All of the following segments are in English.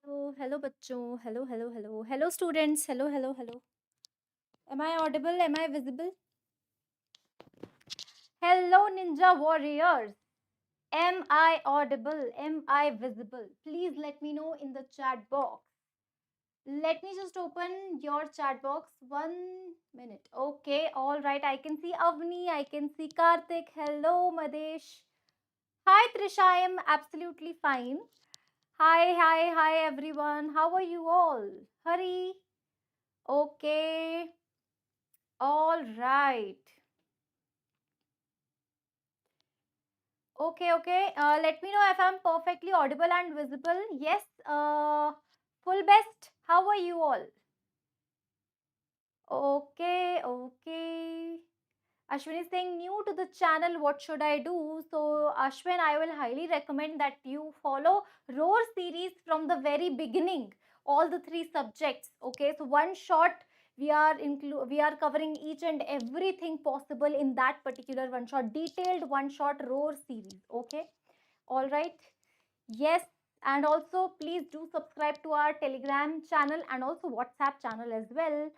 Hello, bachcho. Hello, students. Hello. Am I audible? Am I visible? Hello, ninja warriors. Am I audible? Am I visible? Please let me know in the chat box. Let me just open your chat box. 1 minute. Okay, all right. I can see Avni. I can see Karthik. Hello, Madesh. Hi, Trisha. I am absolutely fine. Hi, everyone. How are you all? Hurry. Okay. All right. Okay. Let me know if I'm perfectly audible and visible. Yes. Full best. How are you all? Okay. Ashwin is saying new to the channel. What should I do? So Ashwin, I will highly recommend that you follow ROAR series from the very beginning. All the three subjects. Okay. So one shot we are covering each and everything possible in that particular one shot, detailed one shot ROAR series. Okay. All right. Yes. And also please do subscribe to our Telegram channel and also WhatsApp channel as well.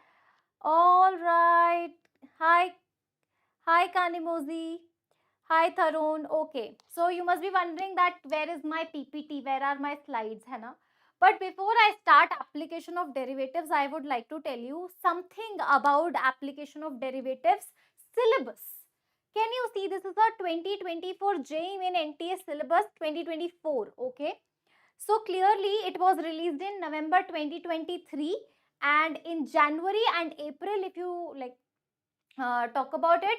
All right. Hi. Hi, Kanimozi. Hi, Tarun. Okay. So you must be wondering that where is my PPT? Where are my slides? Hai na? But before I start application of derivatives, I would like to tell you something about application of derivatives syllabus. Can you see this is a 2024 JEE Main NTA syllabus 2024. Okay. So clearly it was released in November 2023 and in January and April, if you talk about it,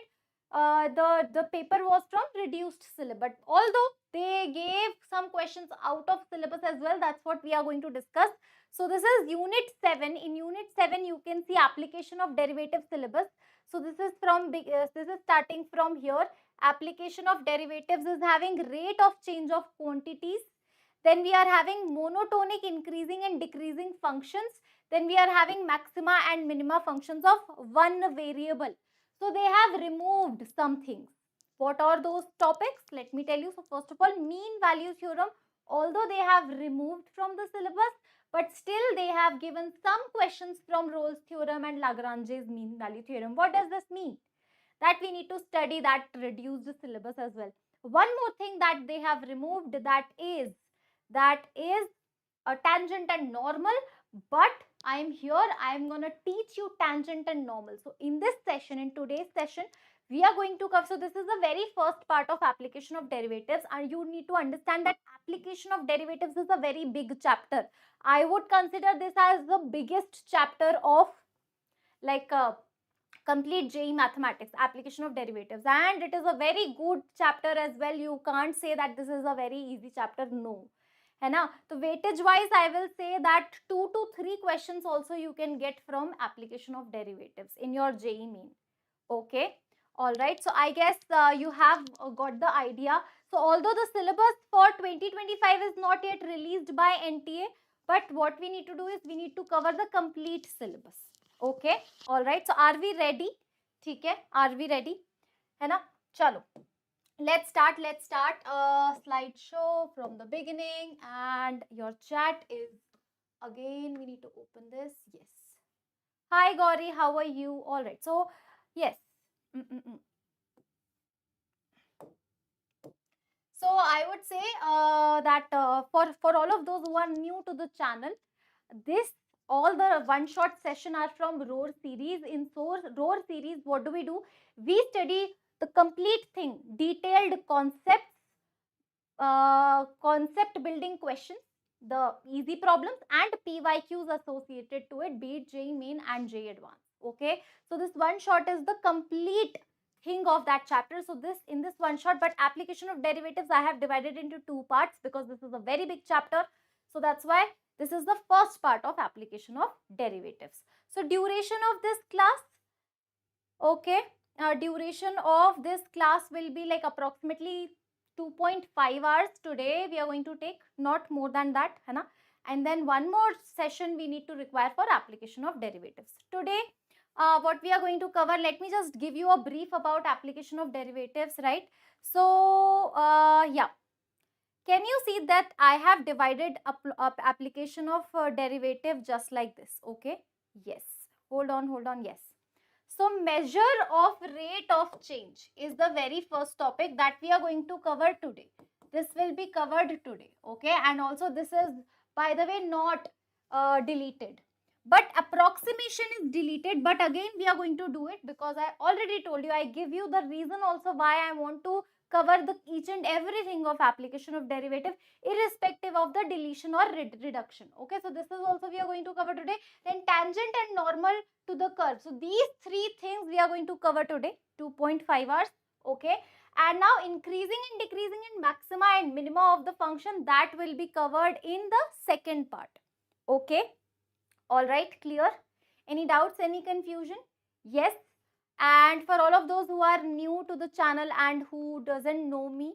the paper was from reduced syllabus. Although they gave some questions out of syllabus as well, that's what we are going to discuss. So this is unit 7. In unit 7, you can see application of derivative syllabus. So this is starting from here. Application of derivatives is having rate of change of quantities. Then we are having monotonic increasing and decreasing functions. Then we are having maxima and minima functions of one variable. So they have removed some things. What are those topics? Let me tell you. So first of all, mean value theorem, although they have removed from the syllabus, but still they have given some questions from Rolle's theorem and Lagrange's mean value theorem. What does this mean? That we need to study that reduced syllabus as well. One more thing that they have removed, that is a tangent and normal, but I am here, I am going to teach you tangent and normal. So in this session, in today's session, we are going to cover, so this is the very first part of application of derivatives, and you need to understand that application of derivatives is a very big chapter. I would consider this as the biggest chapter of complete JEE mathematics, application of derivatives, and it is a very good chapter as well. You can't say that this is a very easy chapter. No. है ना? So weightage wise, I will say that 2 to 3 questions also you can get from application of derivatives in your JEE main. Okay. All right. So I guess you have got the idea. So although the syllabus for 2025 is not yet released by NTA, but what we need to do is we need to cover the complete syllabus. Okay. All right. So are we ready? ठीक है? Are we ready? है ना? चलो. Let's start slideshow from the beginning, and your chat is again, we need to open this. Yes. Hi Gauri, how are you? All right. So yes. So I would say that for all of those who are new to the channel, this all the one shot session are from ROAR series. In ROAR series, what do? We study the complete thing, detailed concepts, concept building questions, the easy problems, and PYQs associated to it, be it JEE Main and JEE Advanced. Okay, so this one shot is the complete thing of that chapter. So this in this one shot, but application of derivatives I have divided into two parts because this is a very big chapter. So that's why this is the first part of application of derivatives. So duration of this class, okay, duration of this class will be like approximately 2.5 hours. Today we are going to take not more than that, है ना? And then one more session we need to require for application of derivatives. Today what we are going to cover, let me just give you a brief about application of derivatives, right? So yeah, Can you see that I have divided up application of derivative just like this? Okay. Yes. Hold on. Yes. So measure of rate of change is the very first topic that we are going to cover today. This will be covered today. Okay. And also this is, by the way, not deleted. But approximation is deleted. But again, we are going to do it because I already told you, I give you the reason also why I want to cover the each and everything of application of derivative irrespective of the deletion or reduction. Okay, so this is also we are going to cover today. Then tangent and normal to the curve. So these three things we are going to cover today, 2.5 hours. Okay, and now increasing and decreasing in maxima and minima of the function, that will be covered in the second part. Okay, all right, clear? Any doubts, any confusion? Yes. And for all of those who are new to the channel and who doesn't know me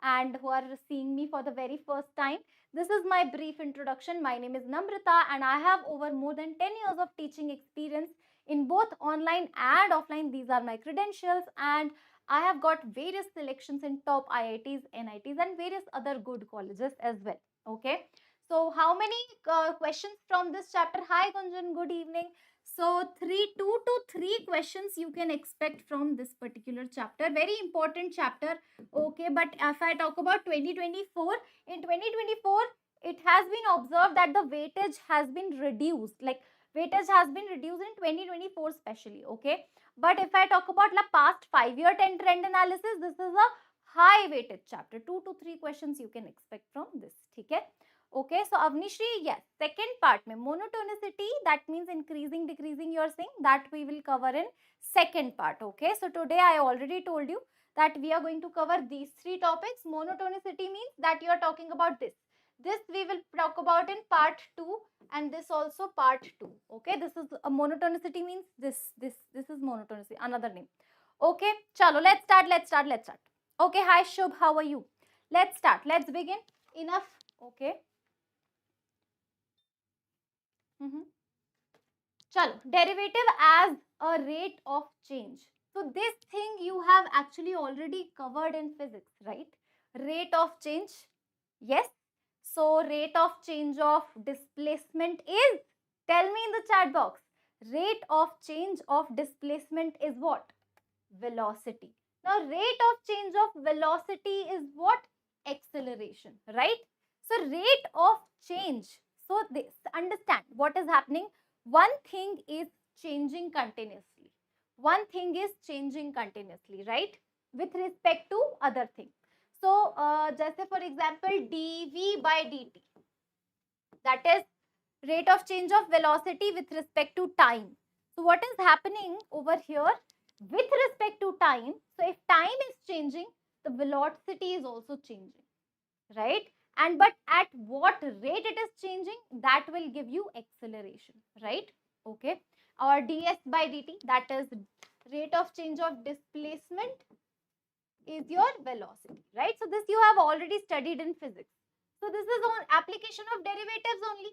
and who are seeing me for the very first time, this is my brief introduction. My name is Namrata and I have over more than 10 years of teaching experience in both online and offline. These are my credentials, and I have got various selections in top IITs, NITs and various other good colleges as well. Okay. So how many questions from this chapter? Hi Gunjan, good evening. So 2 to 3 questions you can expect from this particular chapter. Very important chapter. Okay, but if I talk about 2024, in 2024, it has been observed that the weightage has been reduced. Like weightage has been reduced in 2024 especially. Okay, but if I talk about the past 5-year trend analysis, this is a high weighted chapter. 2 to 3 questions you can expect from this. Okay. Okay, so Avnishri, yes, second part mein monotonicity, that means increasing, decreasing, you're saying, that we will cover in second part. Okay, so today I already told you that we are going to cover these three topics. Monotonicity means that you are talking about this. This we will talk about in part 2, and this also part 2. Okay, this is a monotonicity means this is monotonicity, another name. Okay, chalo, let's start. Okay, hi Shubh, how are you? Let's start, let's begin. Enough. Okay. Chalo, derivative as a rate of change. So this thing you have actually already covered in physics, right? Rate of change. Yes. So rate of change of displacement is, tell me in the chat box, rate of change of displacement is what? Velocity. Now rate of change of velocity is what? Acceleration, right? So rate of change. So this, understand what is happening. One thing is changing continuously. One thing is changing continuously, right? With respect to other thing. So just say for example dv by dt, that is rate of change of velocity with respect to time. So what is happening over here with respect to time? So if time is changing, the velocity is also changing, right? And but at what rate it is changing, that will give you acceleration, right? Okay. Or ds by dt, that is rate of change of displacement is your velocity, right? So this you have already studied in physics. So this is on application of derivatives only,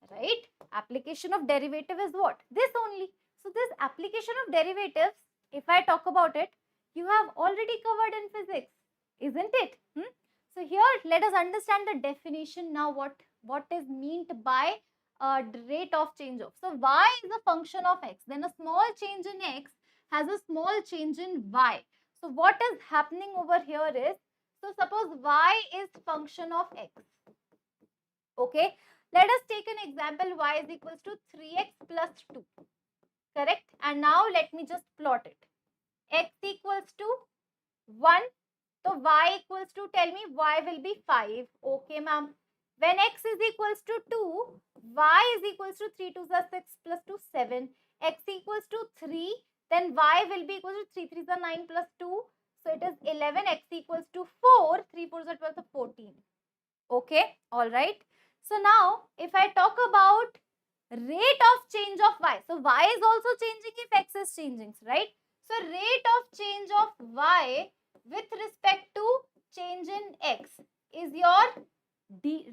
right? Application of derivative is what? This only. So this application of derivatives, if I talk about it, you have already covered in physics, isn't it? So here let us understand the definition now. What is meant by rate of change of. So y is a function of x. Then a small change in x has a small change in y. So what is happening over here is, so suppose y is function of x. Okay, let us take an example. Y is equals to 3x plus 2. Correct? And now let me just plot it. X equals to 1. So y equals to, tell me, y will be 5. Okay, ma'am. When x is equals to 2, y is equals to 3 to the 6 plus 2, 7. X equals to 3, then y will be equals to 3 3 is 9 plus 2. So it is 11. X equals to 4. 3 4 is 12, so 14. Okay, all right. So now if I talk about rate of change of y, so y is also changing if x is changing, right? So rate of change of y with respect to change in x is your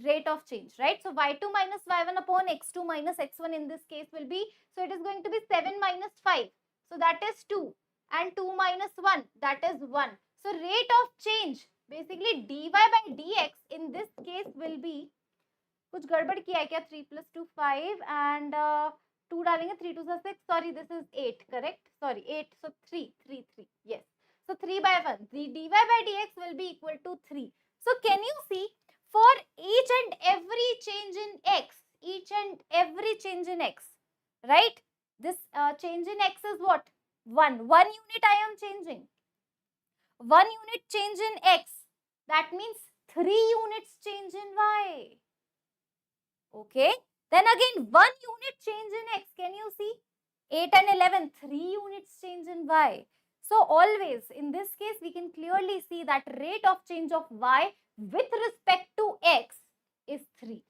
rate of change, right? So y2 minus y1 upon x2 minus x1 in this case will be, so it is going to be 7 minus 5. So that is 2, and 2 minus 1, that is 1. So rate of change Basically dy by dx in this case will be, कुछ गड़बड़ किया है क्या, 3 plus 2 5 and 2 डालेंगे, 3 2 6, sorry this is 8, correct, sorry 8, so 3, yes, so 3 by 1, the dy by dx will be equal to 3. So can you see, for each and every change in x, each and every change in x, right, this change in x is what, 1 unit I am changing, 1 unit change in x, that means 3 units change in y. Okay, then again 1 unit change in x, can you see, 8 and 11, 3 units change in y. So always in this case we can clearly see that rate of change of y with respect to x is 3.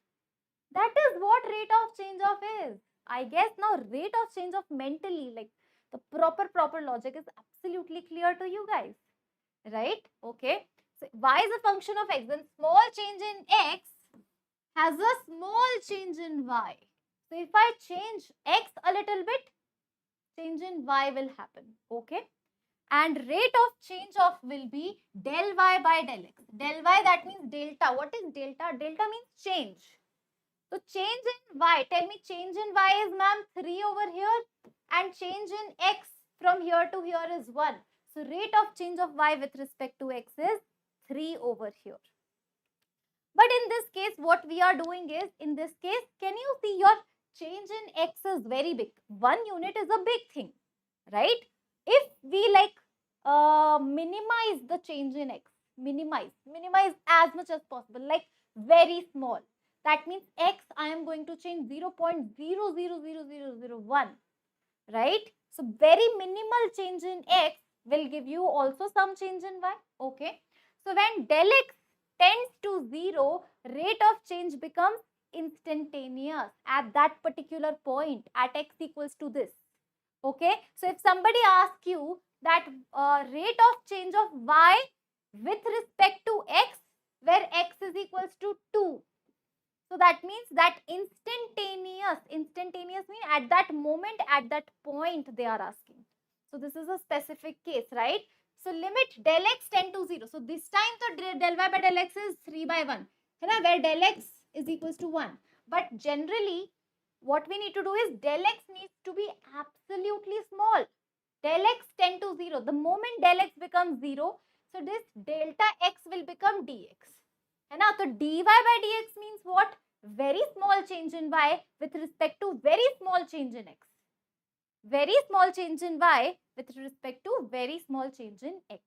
That is what rate of change of is. I guess now rate of change of mentally, like the proper logic is absolutely clear to you guys, right? Okay, so y is a function of x, then small change in x has a small change in y. So if I change x a little bit, change in y will happen. Okay, and rate of change of will be del y by del x. Del y, that means delta. What is delta? Delta means change. So change in y, tell me, change in y is, ma'am, 3 over here, and change in x from here to here is 1. So rate of change of y with respect to x is 3 over here. But in this case, what we are doing is, in this case, can you see your change in x is very big. 1 unit is a big thing, right? If we like minimize the change in x, minimize as much as possible, like very small. That means x I am going to change 0.000001, right? So very minimal change in x will give you also some change in y. Okay. So when del x tends to 0, rate of change becomes instantaneous at that particular point at x equals to this. Okay. So if somebody asks you that rate of change of y with respect to x, where x is equals to 2. So that means that instantaneous means at that moment, at that point they are asking. So this is a specific case, right? So limit del x tend to 0. So this time the del y by del x is 3 by 1, where del x is equals to 1. But generally, what we need to do is del x needs to be absolutely small. Del x tend to 0. The moment del x becomes 0, so this delta x will become dx. And now, so dy by dx means what? Very small change in y with respect to very small change in x. Very small change in y with respect to very small change in x.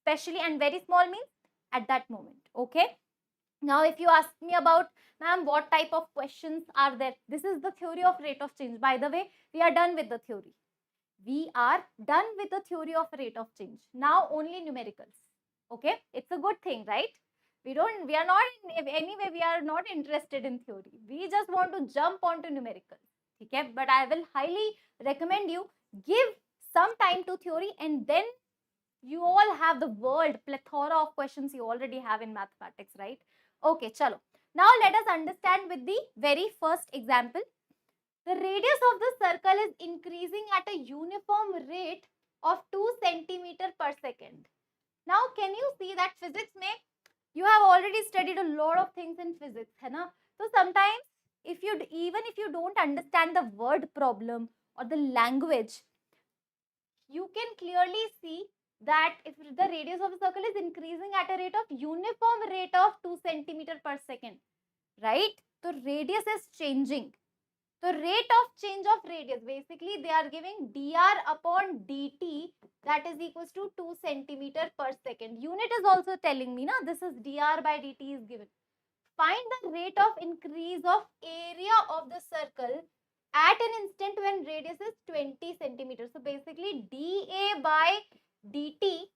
Especially, and very small means at that moment. Okay. Now, if you ask me about, ma'am, what type of questions are there? This is the theory of rate of change. By the way, we are done with the theory. We are done with the theory of rate of change. Now only numericals. Okay, it's a good thing, right? We are not in any way, we are not interested in theory. We just want to jump onto numericals. Okay, but I will highly recommend you give some time to theory, and then you all have the world plethora of questions you already have in mathematics, right? Okay, chalo. Now let us understand with the very first example. The radius of the circle is increasing at a uniform rate of 2 centimeter per second. Now, can you see that physics mein, you have already studied a lot of things in physics, hai na? So sometimes, even if you don't understand the word problem or the language, you can clearly see that if the radius of a circle is increasing at a rate of uniform rate of 2 centimeter per second, right? So radius is changing. So rate of change of radius, basically they are giving dr upon dt, that is equals to 2 centimeter per second. Unit is also telling me, this is dr by dt is given. Find the rate of increase of area of the circle at an instant when radius is 20 centimeters. So basically dA by dt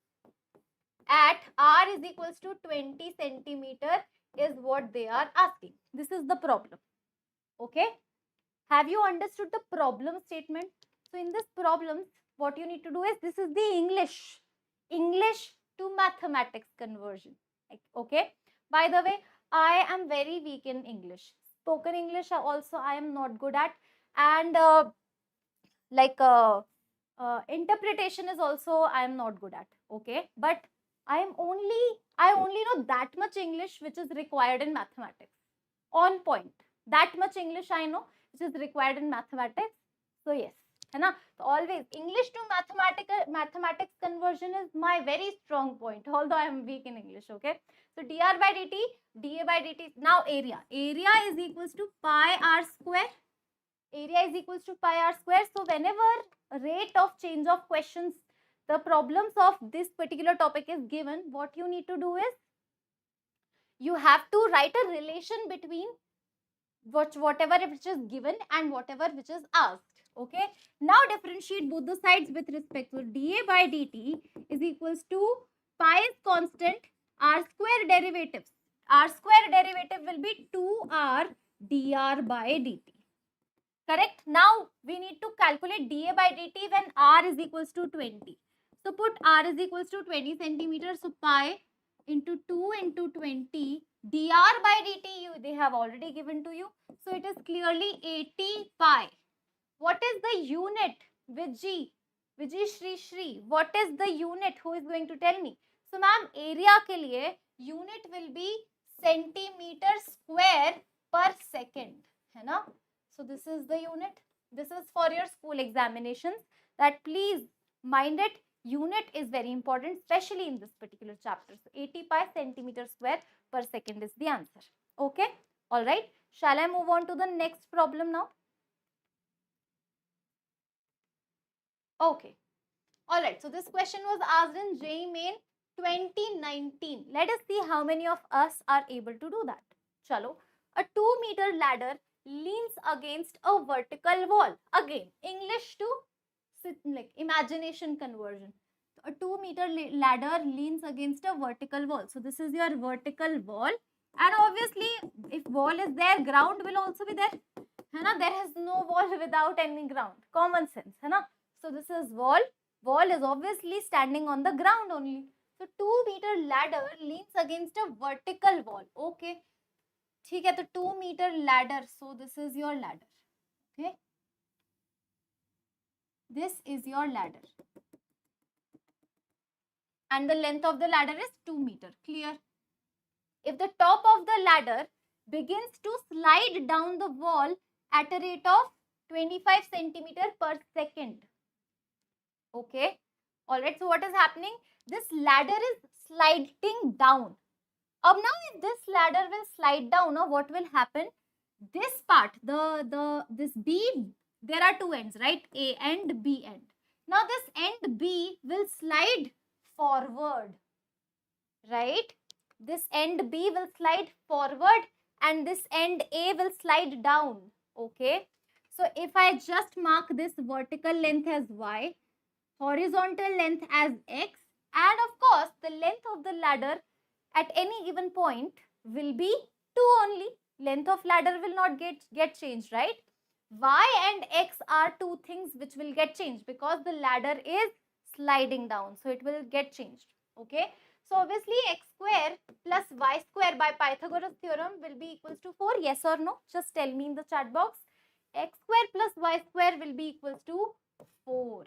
at r is equals to 20 centimeter is what they are asking. This is the problem. Okay. Have you understood the problem statement? So in this problem, what you need to do is, this is the English to mathematics conversion. Okay. By the way, I am very weak in English. Spoken English also I am not good at, and interpretation is also I am not good at. Okay. But I only know that much English which is required in mathematics. On point. That much English I know which is required in mathematics. So yes, है ना? So always English to mathematics conversion is my very strong point. Although I am weak in English. Okay. So dr by dt, dA by dt. Now area. Area is equals to pi r square. Area is equals to pi r square. So whenever rate of change of questions, the problems of this particular topic is given, what you need to do is you have to write a relation between whatever which is given and whatever which is asked. Okay. Now differentiate both the sides with respect to dA by dt is equals to pi is constant, r square derivatives. R square derivative will be 2r dr by dt. Correct? Now we need to calculate dA by dt when r is equals to 20. So put r is equals to 20 centimeters. So pi into 2 into 20 dr by dt they have already given to you. So it is clearly 80 pi. What is the unit? Vijay Shri. What is the unit? Who is going to tell me? So ma'am, area के लिए unit will be centimeter square per second. है ना? So this is the unit. This is for your school examinations. That please mind it. Unit is very important, especially in this particular chapter. So 80 pi centimeter square per second is the answer. Okay. All right. Shall I move on to the next problem now? Okay. All right. So this question was asked in JEE Main 2019. Let us see how many of us are able to do that. Chalo. A 2-meter ladder leans against a vertical wall. Again, English to like imagination conversion. A 2-meter ladder leans against a vertical wall. So this is your vertical wall. And obviously, if wall is there, ground will also be there. है ना? There is no wall without any ground. Common sense. है ना? So this is wall. Wall is obviously standing on the ground only. So 2-meter ladder leans against a vertical wall. Okay. ठीक है, तो 2-meter ladder. So this is your ladder. Okay. This is your ladder. And the length of the ladder is 2 meters. Clear? If the top of the ladder begins to slide down the wall at a rate of 25 centimeter per second. Okay. Alright. So what is happening? This ladder is sliding down. Now if this ladder will slide down, what will happen? This part, this B, there are two ends, right? A and B end. Now this end B will slide forward, right? This end B will slide forward and this end A will slide down. Okay. So if I just mark this vertical length as Y, horizontal length as X, and of course the length of the ladder at any given point will be 2 only. Length of ladder will not get changed, right? Y and X are two things which will get changed because the ladder is sliding down. So it will get changed. Okay. So obviously X square plus Y square by Pythagoras theorem will be equals to 4. Yes or no? Just tell me in the chat box. X square plus Y square will be equals to 4.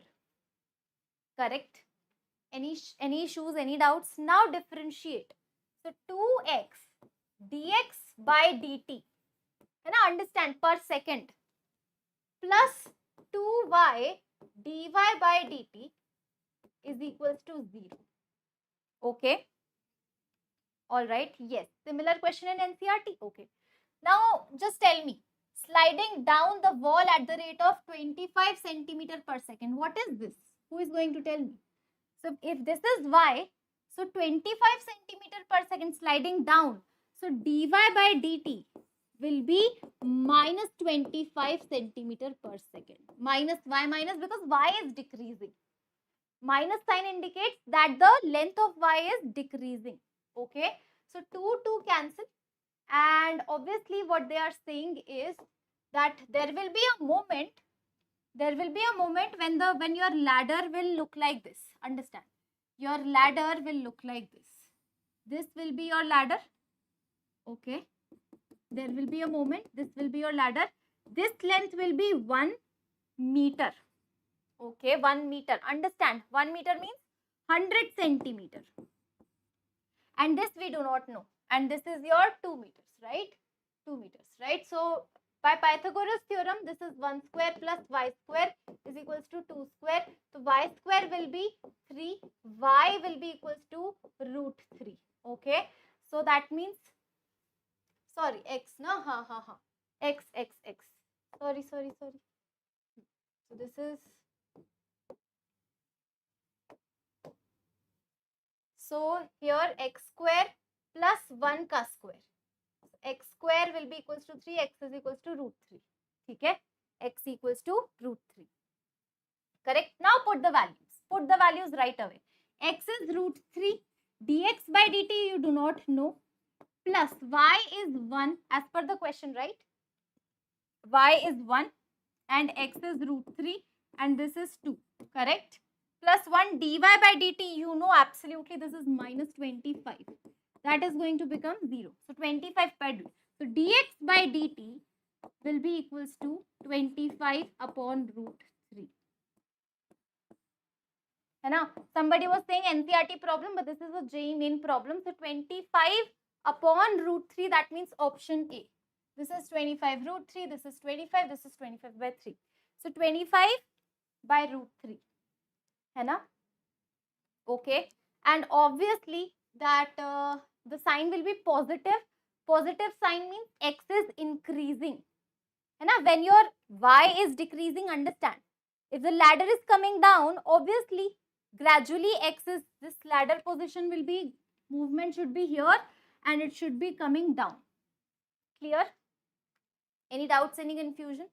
Correct? Any issues, any doubts? Now differentiate. So 2x dx by dt. And understand per second plus 2y dy by dt is equals to 0. Okay. Alright. Yes. Similar question in NCERT. Okay. Now just tell me. Sliding down the wall at the rate of 25 centimeter per second. What is this? Who is going to tell me? So if this is y, so 25 centimeter per second sliding down. So dy by dt will be minus 25 centimeter per second. Minus y because y is decreasing. Minus sign indicates that the length of y is decreasing. Okay. So 2 cancel. And obviously what they are saying is that there will be a moment when your ladder will look like this. Understand? Your ladder will look like this. This will be your ladder. Okay. There will be a moment. This will be your ladder. This length will be 1 meter. Okay. 1 meter. Understand? 1 meter means 100 centimeter. and this we do not know, and this is your 2 meters, right? 2 meters, right? So by Pythagoras theorem, this is 1 square plus y square is equals to 2 square. So y square will be 3, y will be equals to root 3. Okay, so that means, sorry, x, no, x. Sorry. So this is, so here x square plus 1 ka square. X square will be equals to 3, x is equals to root 3. Okay, x equals to root 3. Correct. Now put the values. Put the values right away. X is root 3. Dx by dt you do not know. Plus y is 1 as per the question, right? Y is 1 and x is root 3 and this is 2. Correct. Plus 1 dy by dt, you know absolutely this is minus 25. That is going to become 0. So 25 per d. So dx by dt will be equals to 25 upon root 3. है ना? Somebody was saying NCERT problem, but this is a JEE main problem. So 25 upon root 3, that means option A. This is 25 root 3, this is 25, this is 25 by 3. So 25 by root 3. है ना? Okay. And obviously that the sign will be positive. Positive sign means x is increasing. है ना? When your y is decreasing, understand. If the ladder is coming down, obviously gradually x is, this ladder position will be, movement should be here and it should be coming down. Clear? Any doubts, any confusion?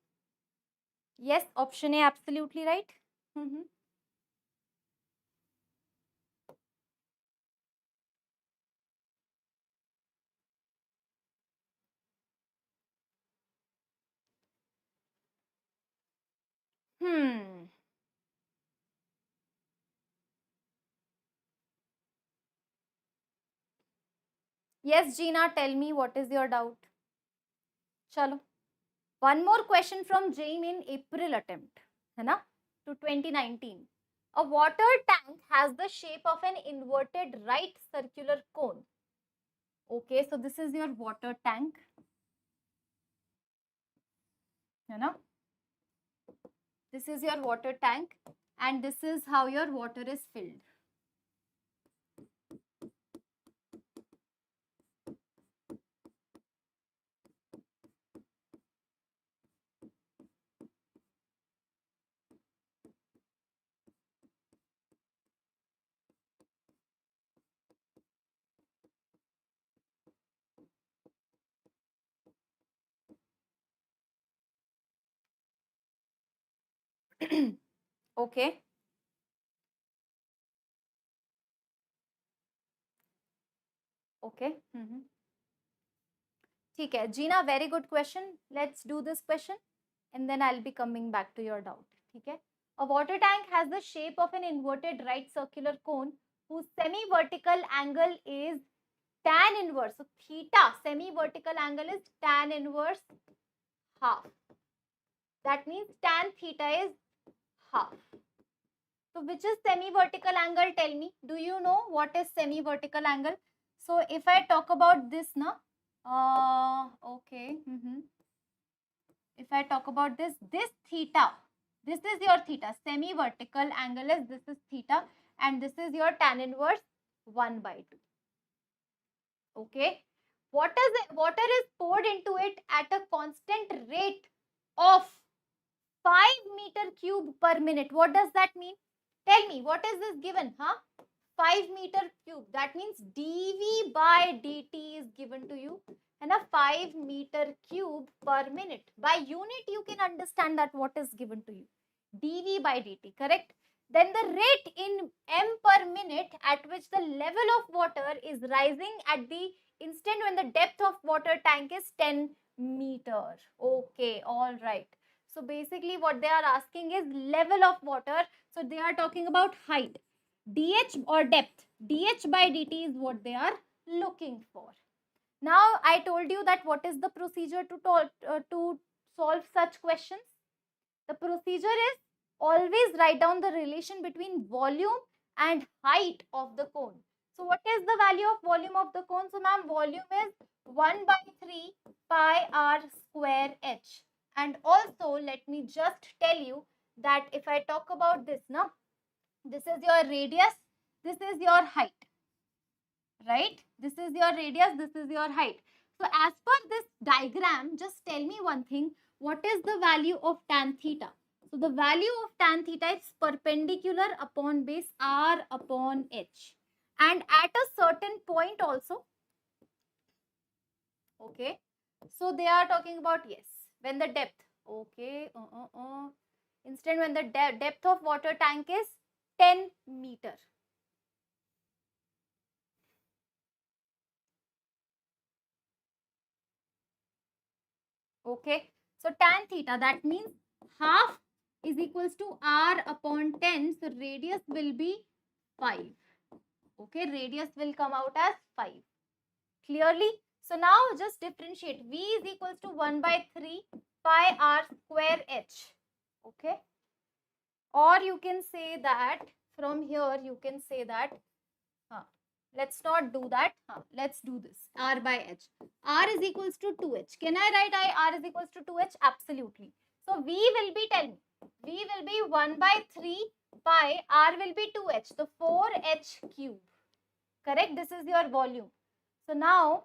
Yes, option A, absolutely right. Yes, Gina, tell me what is your doubt. Chalo. One more question from Jane in April attempt, है ना, to 2019. A water tank has the shape of an inverted right circular cone. Okay, so this is your water tank, है ना? This is your water tank and this is how your water is filled. Okay. Okay. ठीक है, Gina, very good question. Let's do this question and then I'll be coming back to your doubt. ठीक है? A water tank has the shape of an inverted right circular cone whose semi-vertical angle is tan inverse. So theta, semi-vertical angle is tan inverse half. That means tan theta is half. So which is semi-vertical angle? Tell me. Do you know what is semi-vertical angle? So if I talk about this now, okay. If I talk about this theta, this is your theta. Semi-vertical angle is, this is theta and this is your tan inverse 1 by 2. Okay. Water is poured into it at a constant rate of 5 meter cube per minute. What does that mean? Tell me, what is this given? 5 meter cube. That means dV by dt is given to you. And a 5 meter cube per minute. By unit, you can understand that what is given to you. dV by dt, correct? Then the rate in m per minute at which the level of water is rising at the instant when the depth of water tank is 10 meter. Okay, all right. So basically what they are asking is level of water. So they are talking about height. dH or depth. dH by dt is what they are looking for. Now I told you that what is the procedure to solve such questions. The procedure is always write down the relation between volume and height of the cone. So what is the value of volume of the cone? So ma'am, volume is 1 by 3 pi r square h. And also let me just tell you that if I talk about this now, this is your radius, this is your height, right? This is your radius, this is your height. So as per this diagram, just tell me one thing, what is the value of tan theta? So the value of tan theta is perpendicular upon base r upon h. And at a certain point also, okay, so they are talking about, yes, when the depth, okay, instead when the depth of water tank is 10 meter. Okay, so tan theta, that means half is equals to r upon 10. So radius will be 5. Okay, radius will come out as 5. Clearly? So now just differentiate. V is equals to 1 by 3 pi r square h. Okay. Or you can say that from here, you can say that, let's not do that. Let's do this. R by h. R is equals to 2h. Can I write R is equals to 2h? Absolutely. So V will be, tell me, V will be 1 by 3 pi, R will be 2h. So 4h cube. Correct? This is your volume. So now,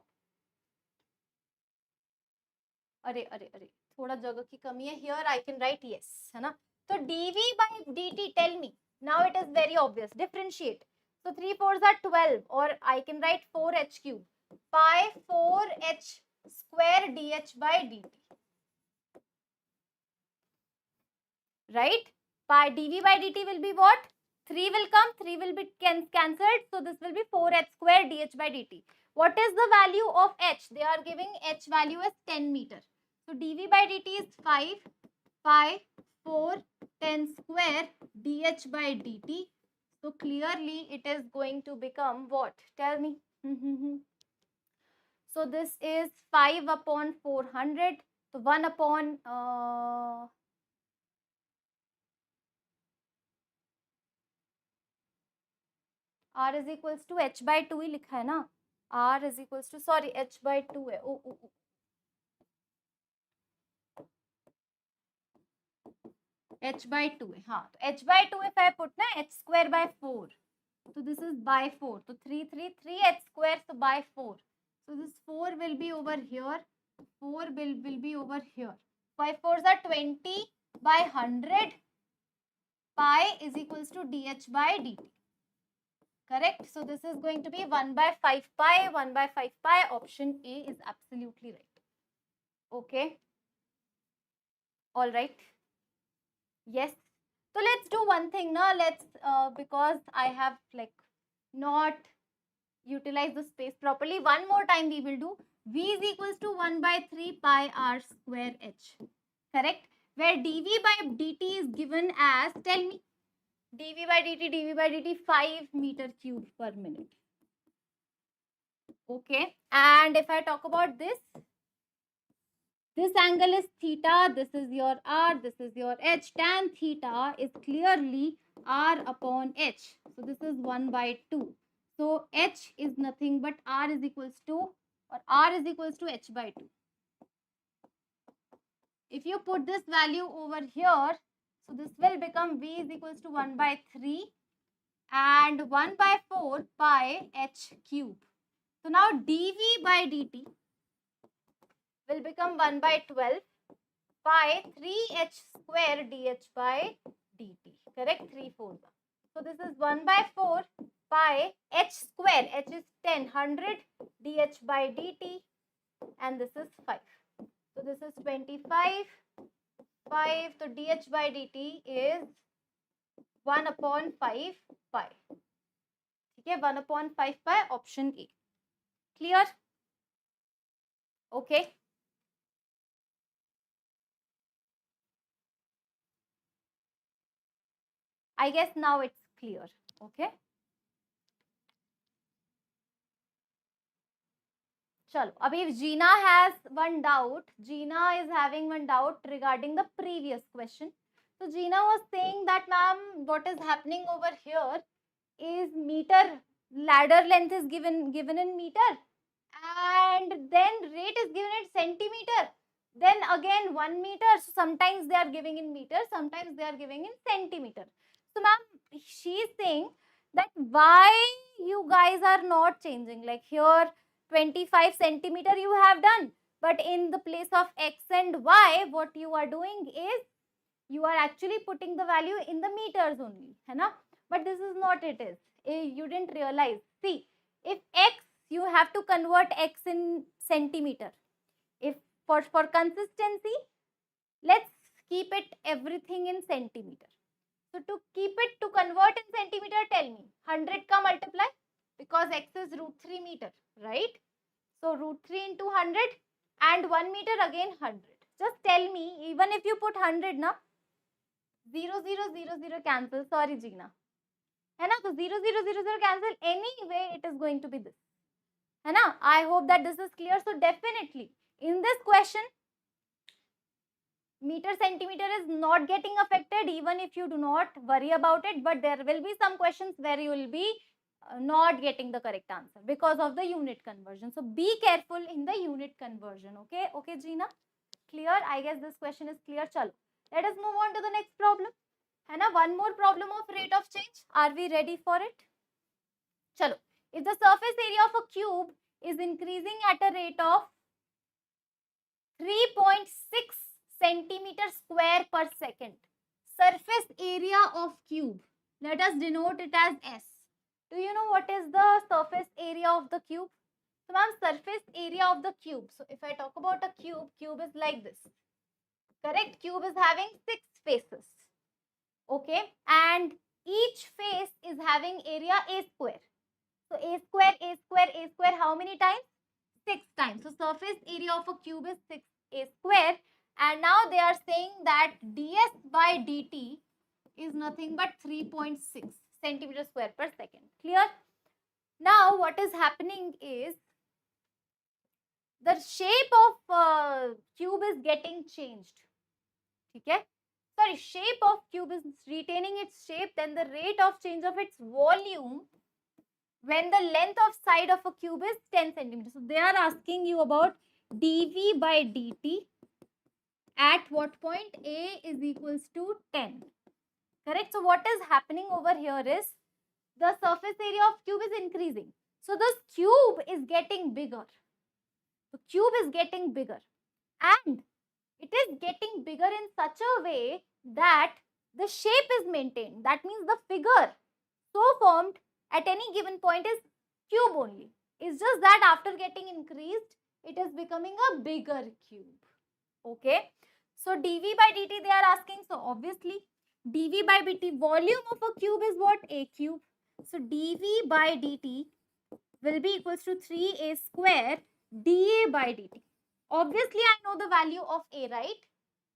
अरे अरे अरे थोड़ा जगह की कमी है. Here I can write yes, है ना? So dV by dt, tell me. Now it is very obvious. Differentiate. So 3 4s are 12, or I can write 4h cube pi 4h square dh by dt. Right? Pi dV by dt will be what? 3 will come, 3 will be cancelled. So this will be 4h square dh by dt. What is the value of h? They are giving h value as 10 meter. So dV by dt is 5 pi 4 10 square dh by dt. So clearly it is going to become what? Tell me. So this is 5 upon 400. So 1 upon r is equals to h by 2 ही लिखा है ना. R is equals to, sorry, h by 2 है. h by 2 है. हाँ, तो h by 2 if I put ना h square by 4. So this is by 4. So 3 h square, so by 4. So this 4 will be over here. 4 will be over here. 5 4s are 20 by 100. Pi is equals to dh by dt. Correct? So this is going to be 1 by 5 pi. 1 by 5 pi. Option A is absolutely right. Okay. All right. Yes. So let's do one thing now. Let's, because I have like not utilized the space properly. One more time we will do. V is equals to 1 by 3 pi r square h. Correct? Where dV by dt is given as, tell me, dV by dt 5 meter cube per minute. Okay. And if I talk about this angle is theta, this is your r, this is your h. Tan theta is clearly r upon h. So this is 1 by 2. So h is nothing but r is equals to, or r is equals to h by 2. If you put this value over here, so this will become v is equals to 1 by 3 and 1 by 4 pi h cube. So now dv by dt will become 1 by 12 pi 3h square dh by dt. Correct? 3 4. So this is 1 by 4 pi h square. H is 10, 100 dh by dt, and this is 5. So this is 25, 5. So dh by dt is 1 upon 5 pi. Okay, 1 upon 5 pi, option A. Clear? Okay. I guess now it's clear. Okay. Chalo. Abhi Gina has one doubt. Gina is having one doubt regarding the previous question. So Gina was saying that, ma'am, what is happening over here is meter ladder length is given in meter, and then rate is given in centimeter, then again 1 meter. So sometimes they are giving in meter, sometimes they are giving in centimeter. So ma'am, she is saying that why you guys are not changing, like here 25 centimeter you have done, but in the place of x and y what you are doing is you are actually putting the value in the meters only, है ना? But this is not it is. You didn't realize. See, if x, you have to convert x in centimeter. If for consistency, let's keep it everything in centimeter. So to keep it, to convert in centimeter, tell me 100 ka multiply, because x is root 3 meter, right? So root 3 into 100 and 1 meter again 100. Just tell me, even if you put 100 na, 0 0 0 0 cancel. Sorry Gina, है ना? So 0 0 0 0 cancel. Anyway, it is going to be this, है ना? I hope that this is clear. So definitely in this question, meter centimeter is not getting affected, even if you do not worry about it. But there will be some questions where you will be not getting the correct answer because of the unit conversion. So be careful in the unit conversion. Okay, okay Gina, clear? I guess this question is clear. Chalo, let us move on to the next problem. है ना? One more problem of rate of change. Are we ready for it? Chalo, if the surface area of a cube is increasing at a rate of 3.6 centimeter square per second, surface area of cube, let us denote it as S. Do you know what is the surface area of the cube? So ma'am, surface area of the cube. So if I talk about a cube, cube is like this. Correct? Cube is having 6 faces. Okay, and each face is having area a square. So a square, a square, a square, how many times? 6 times. So surface area of a cube is 6 a square, and now they are saying that ds by dt is nothing but 3.6 centimeter square per second. Clear? Now what is happening is the shape of cube is getting changed. Okay? Sorry, shape of cube is retaining its shape, then the rate of change of its volume when the length of side of a cube is 10 centimeters. So they are asking you about dv by dt at what point a is equals to 10. Correct? So what is happening over here is the surface area of cube is increasing. So this cube is getting bigger. The cube is getting bigger, and it is getting bigger in such a way that the shape is maintained. That means the figure so formed at any given point is cube only. It's just that after getting increased, it is becoming a bigger cube. Okay. So dv by dt they are asking. So obviously dv by dt, volume of a cube is what? A cube. So dv by dt will be equals to 3a square dA by dt. Obviously I know the value of a, right?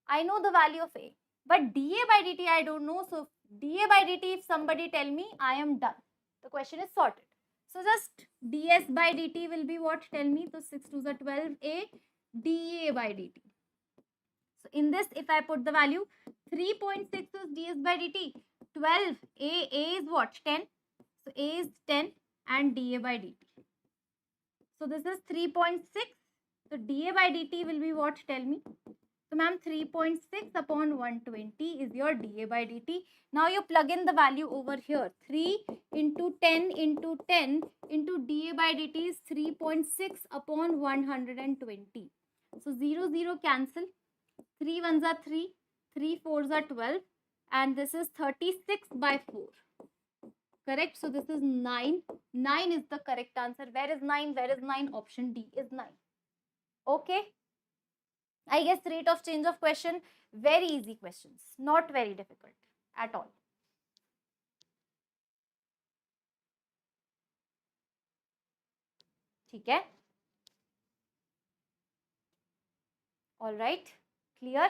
I know the value of a. But dA by dt I don't know. So dA by dt, if somebody tell me, I am done. The question is sorted. So just ds by dt will be what? Tell me. So 6 to the 12a dA by dt. So in this, if I put the value, 3.6 is ds by dt. 12 a is what? 10. So a is 10 and dA by dt. So this is 3.6. So dA by dt will be what? Tell me. So ma'am, 3.6 upon 120 is your dA by dt. Now you plug in the value over here. 3 into 10 into 10 into dA by dt is 3.6 upon 120. So 0 0 cancel. 3 ones are 3, 3 fours are 12, and this is 36 by 4. Correct? So this is 9. 9 is the correct answer. Where is 9? Where is 9? Option D is 9. Okay. I guess rate of change of question, very easy questions, not very difficult at all. ठीक है? All right, clear?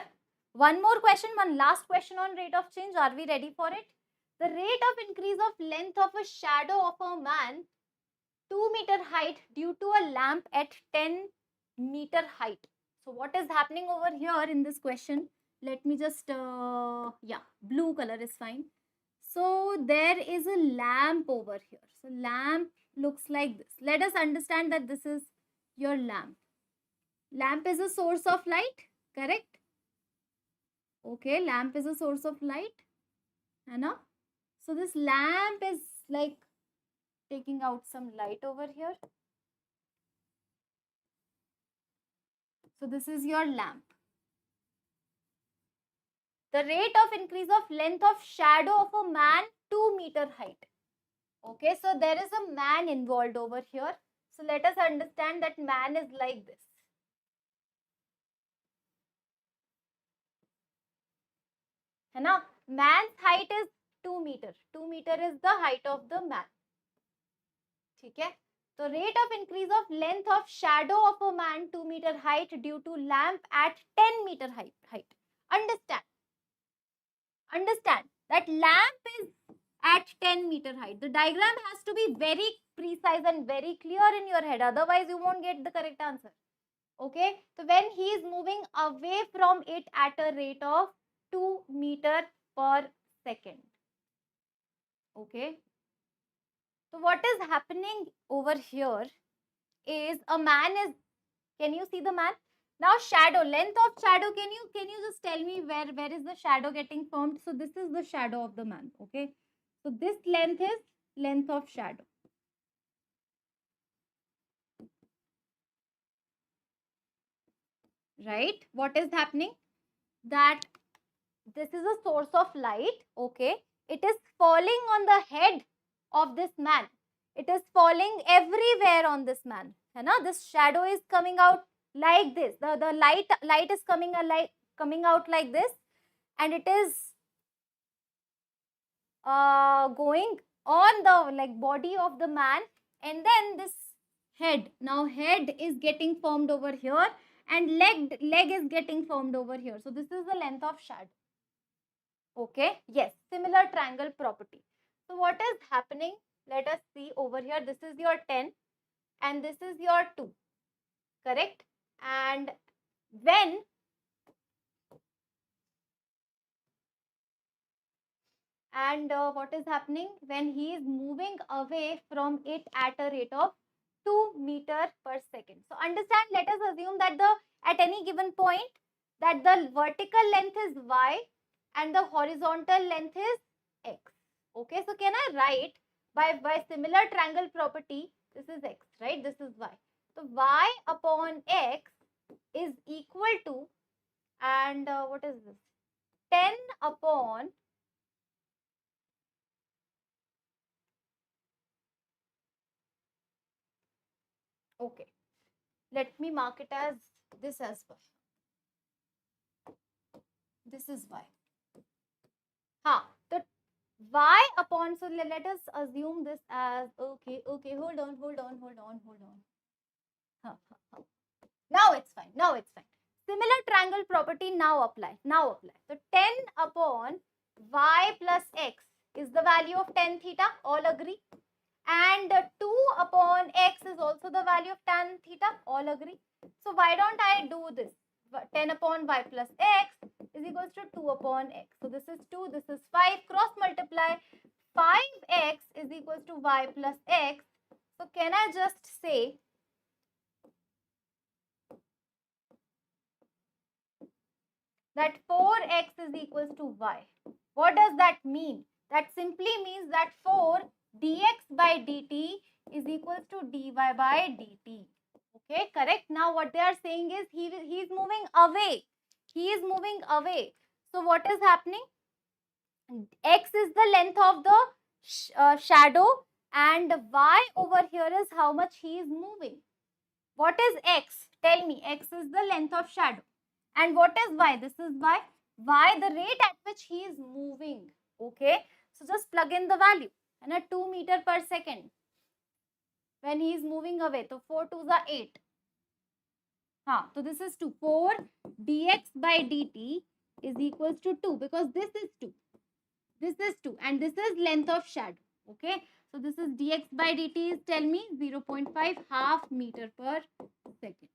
One more question, one last question on rate of change. Are we ready for it? The rate of increase of length of a shadow of a man 2-meter height due to a lamp at 10-meter height. So what is happening over here in this question? Let me just, yeah, blue color is fine. So there is a lamp over here. So lamp looks like this. Let us understand that this is your lamp. Lamp is a source of light, correct? Okay, lamp is a source of light, है ना? So this lamp is like taking out some light over here. So this is your lamp. The rate of increase of length of shadow of a man 2-meter height. Okay, so there is a man involved over here. So let us understand that man is like this. है ना? Man's height is 2 meter. 2 meter is the height of the man. ठीक है? So rate of increase of length of shadow of a man 2 meter height due to lamp at 10 meter height. Understand that lamp is at 10 meter height. The diagram has to be very precise and very clear in your head. Otherwise, you won't get the correct answer. Okay. So when he is moving away from it at a rate of 2 meter per second. Okay. So what is happening over here is a man is, can you see the man? Now shadow, length of shadow, can you just tell me where is the shadow getting formed? So this is the shadow of the man, okay? So this length is length of shadow. Right? What is happening? That this is a source of light, okay? It is falling on the head of this man. It is falling everywhere on this man. You know, this shadow is coming out like this. The light is coming out like this, and it is going on the like body of the man, and then this head. Now head is getting formed over here, and leg is getting formed over here. So this is the length of shadow. Okay, yes, similar triangle property. So what is happening? Let us see over here. This is your 10 and this is your 2, correct? And when what is happening? When he is moving away from it at a rate of 2 meter per second. So understand, let us assume that at any given point that the vertical length is y and the horizontal length is x. Okay, so can I write by similar triangle property, this is x, right? This is y. So y upon x is equal to, and what is this? 10 upon okay. Let me mark it as this as y. This is y. The y upon, so let us assume this as, okay, hold on. Now it's fine. Similar triangle property now apply. So 10 upon y plus x is the value of tan theta. All agree? And 2 upon x is also the value of tan theta. All agree? So why don't I do this? 10 upon y plus x is equals to 2 upon x. So this is 2, this is 5. Cross multiply. 5x is equals to y plus x. So can I just say that 4x is equals to y? What does that mean? That simply means that 4 dx by dt is equals to dy by dt. Okay, correct. Now what they are saying is he is moving away. He is moving away. So what is happening? X is the length of the shadow and y over here is how much he is moving. What is x? Tell me. X is the length of shadow. And what is y? This is y. Y, the rate at which he is moving. Okay. So just plug in the value. And a 2 meter per second. When he is moving away. So 4 2s are 8. So this is 2. 4 dx by dt is equals to 2 because this is 2. This is 2 and this is length of shadow. Okay. So this is dx by dt is, tell me, 0.5 half meter per second.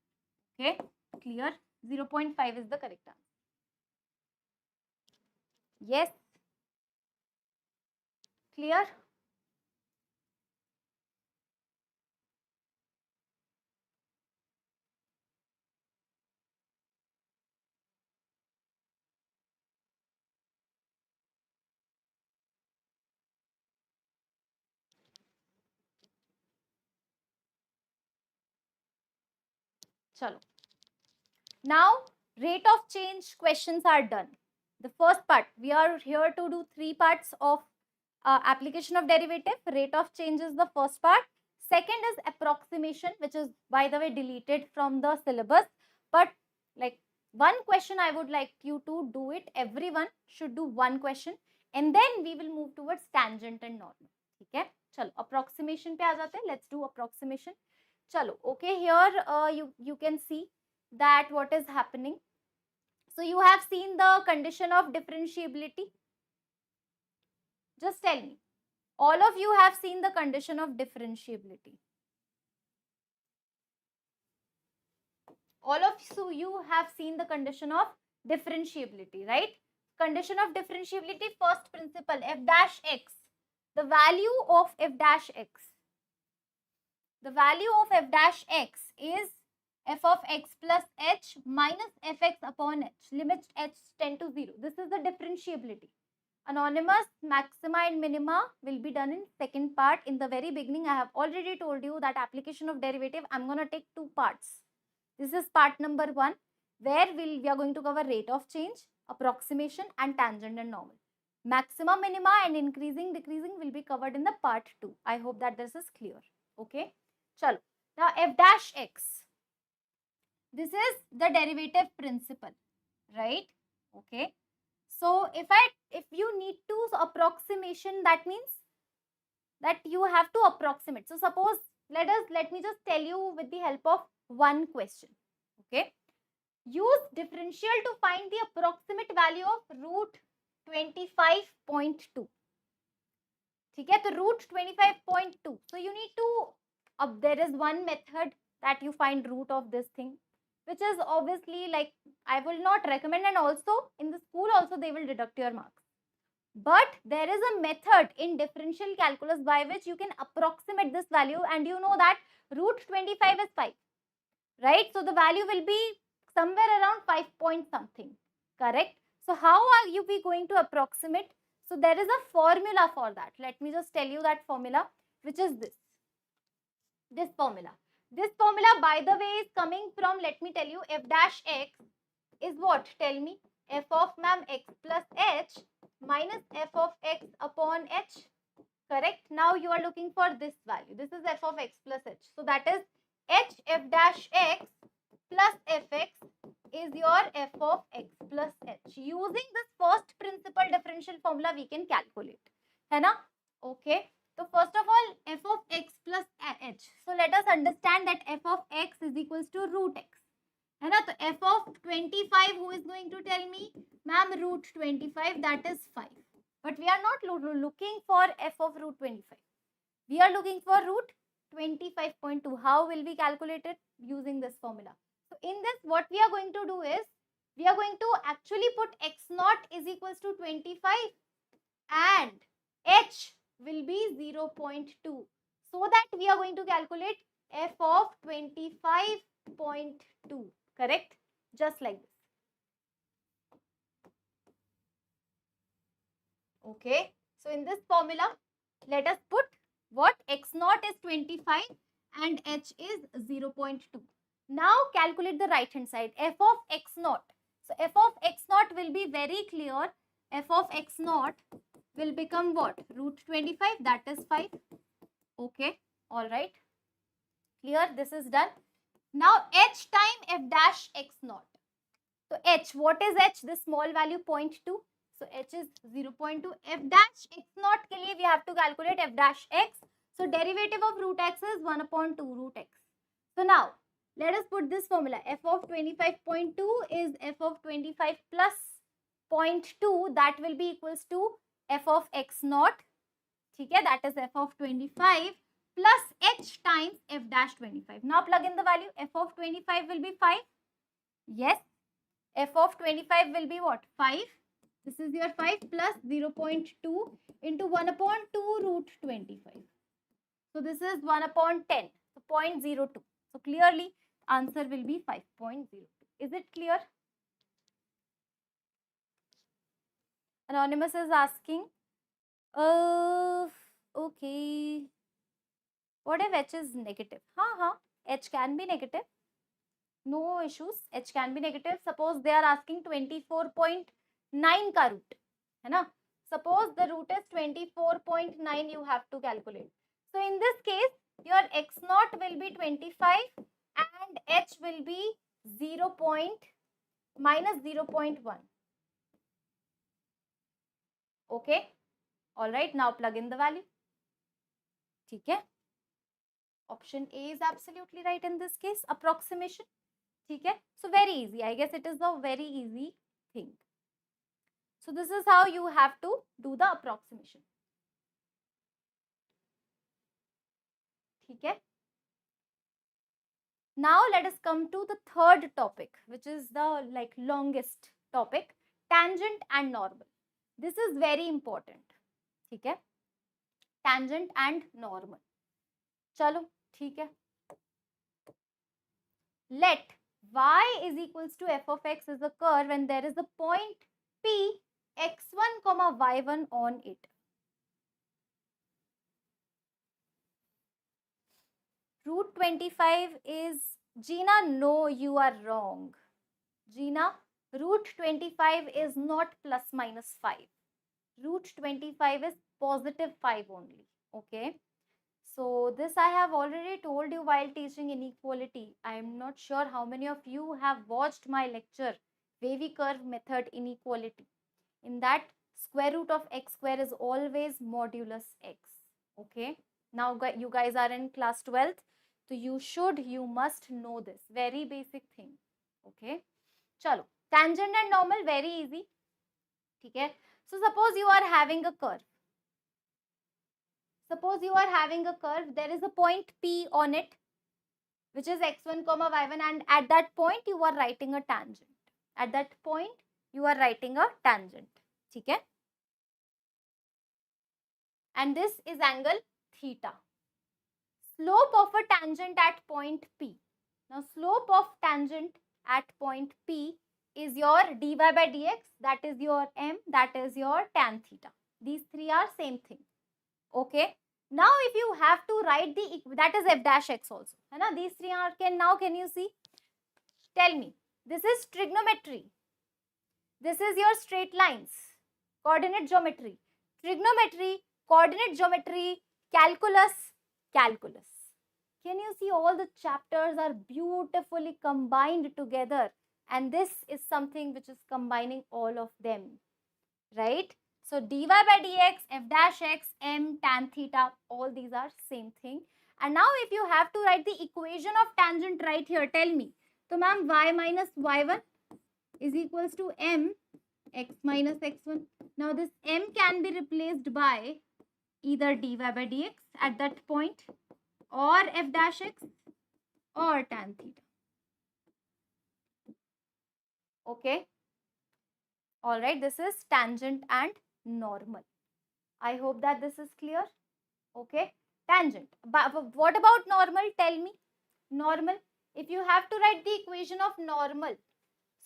Okay. Clear? 0.5 is the correct answer. Yes. Clear? Chalo. Now, rate of change questions are done. The first part, we are here to do three parts of application of derivative. Rate of change is the first part. Second is approximation, which is, by the way, deleted from the syllabus. But like one question I would like you to do it. Everyone should do one question. And then we will move towards tangent and normal. Okay? Chalo, approximation pe aa jate hain. Let's do approximation. Chalo, okay, here you can see that what is happening. So you have seen the condition of differentiability. Just tell me. All of you have seen the condition of differentiability. All of you have seen the condition of differentiability, right? Condition of differentiability, first principle, f dash x. The value of f dash x. The value of f dash x is f of x plus h minus fx upon h. Limit h tend to 0. This is the differentiability. Anonymous maxima and minima will be done in second part. In the very beginning, I have already told you that application of derivative, I'm going to take two parts. This is part number 1, where we are going to cover rate of change, approximation and tangent and normal. Maxima, minima and increasing, decreasing will be covered in the part 2. I hope that this is clear. Okay. Chalo. Now f dash x. This is the derivative principle, right? Okay. So if you need to approximation, that means that you have to approximate. So suppose let me just tell you with the help of one question. Okay. Use differential to find the approximate value of root 25.2. Okay, so root 25.2. So you need to, there is one method that you find root of this thing, which is obviously like I will not recommend, and also in the school also they will deduct your marks. But there is a method in differential calculus by which you can approximate this value, and you know that root 25 is 5, right? So the value will be somewhere around 5 point something, correct? So how are you be going to approximate? So there is a formula for that. Let me just tell you that formula, which is this formula. This formula, by the way, is coming from, let me tell you, f dash x is what? Tell me. F of x plus h minus f of x upon h. Correct? Now you are looking for this value. This is f of x plus h. So that is h f dash x plus fx is your f of x plus h. Using this first principle differential formula, we can calculate. Hai na? Okay. So first of all, f of x plus h. So let us understand that f of x is equals to root x. है ना? तो f of 25, who is going to tell me? Ma'am, root 25, that is 5. But we are not looking for f of root 25. We are looking for root 25.2. How will we calculate it? Using this formula. So in this, what we are going to do is, we are going to actually put x naught is equals to 25 and h will be 0.2. So that we are going to calculate f of 25.2. Correct? Just like this. Okay. So in this formula, let us put what? X naught is 25 and h is 0.2. Now calculate the right hand side. F of x naught. So f of x naught will be very clear. F of x naught will become what? Root 25, that is 5. Okay. Alright. Clear? This is done. Now h time f dash x naught. So h, what is h? This small value 0.2. So h is 0.2. F dash x naught ke liye we have to calculate f dash x. So derivative of root x is 1 upon 2 root x. So now let us put this formula. F of 25.2 is f of 25 plus 0.2. That will be equals to f of x naught. Okay, that is f of 25 plus h times f dash 25. Now plug in the value. F of 25 will be 5. Yes. F of 25 will be what? 5. This is your 5 plus 0.2 into 1 upon 2 root 25. So this is 1 upon 10. So 0.02. So clearly answer will be 5.02. Is it clear? Anonymous is asking, okay, what if H is negative? H can be negative. No issues. H can be negative. Suppose they are asking 24.9 ka root. है ना? Suppose the root is 24.9, you have to calculate. So in this case, your x naught will be 25 and H will be 0. Minus 0.1. Okay. All right. Now plug in the value. ठीक है? Option A is absolutely right in this case. Approximation. ठीक है? So very easy. I guess it is a very easy thing. So this is how you have to do the approximation. ठीक है? Now let us come to the third topic, which is the longest topic, tangent and normal. This is very important. ठीक है? Tangent and normal. चलो ठीक है. Let y is equals to f of x is a curve when there is a point P x1 comma y1 on it. Root 25 is, Gina, no, you are wrong. Gina, root 25 is not plus minus 5. Root 25 is positive 5 only. Okay. So this I have already told you while teaching inequality. I am not sure how many of you have watched my lecture, wavy curve method inequality. In that, square root of x square is always modulus x. Okay. Now you guys are in class 12th. So you must know this. Very basic thing. Okay. Chalo. Tangent and normal, very easy. Okay. So suppose you are having a curve. Suppose you are having a curve. There is a point P on it, which is x1 comma y1, and at that point you are writing a tangent. At that point you are writing a tangent. Okay. And this is angle theta. Slope of a tangent at point P. Now slope of tangent at point P is your dy by dx, that is your m, that is your tan theta. These three are same thing. Okay. Now if you have to write the, that is f dash x also. These three are, can you see? Tell me. This is trigonometry. This is your straight lines. Coordinate geometry. Trigonometry, coordinate geometry, calculus. Can you see all the chapters are beautifully combined together, and this is something which is combining all of them, right? So dy by dx, f dash x, m, tan theta, all these are same thing. And now if you have to write the equation of tangent right here, tell me. So ma'am, y minus y1 is equals to m x minus x1. Now this m can be replaced by either dy by dx at that point, or f dash x, or tan theta. Okay. All right. This is tangent and normal. I hope that this is clear. Okay. Tangent. But what about normal? Tell me. Normal. If you have to write the equation of normal.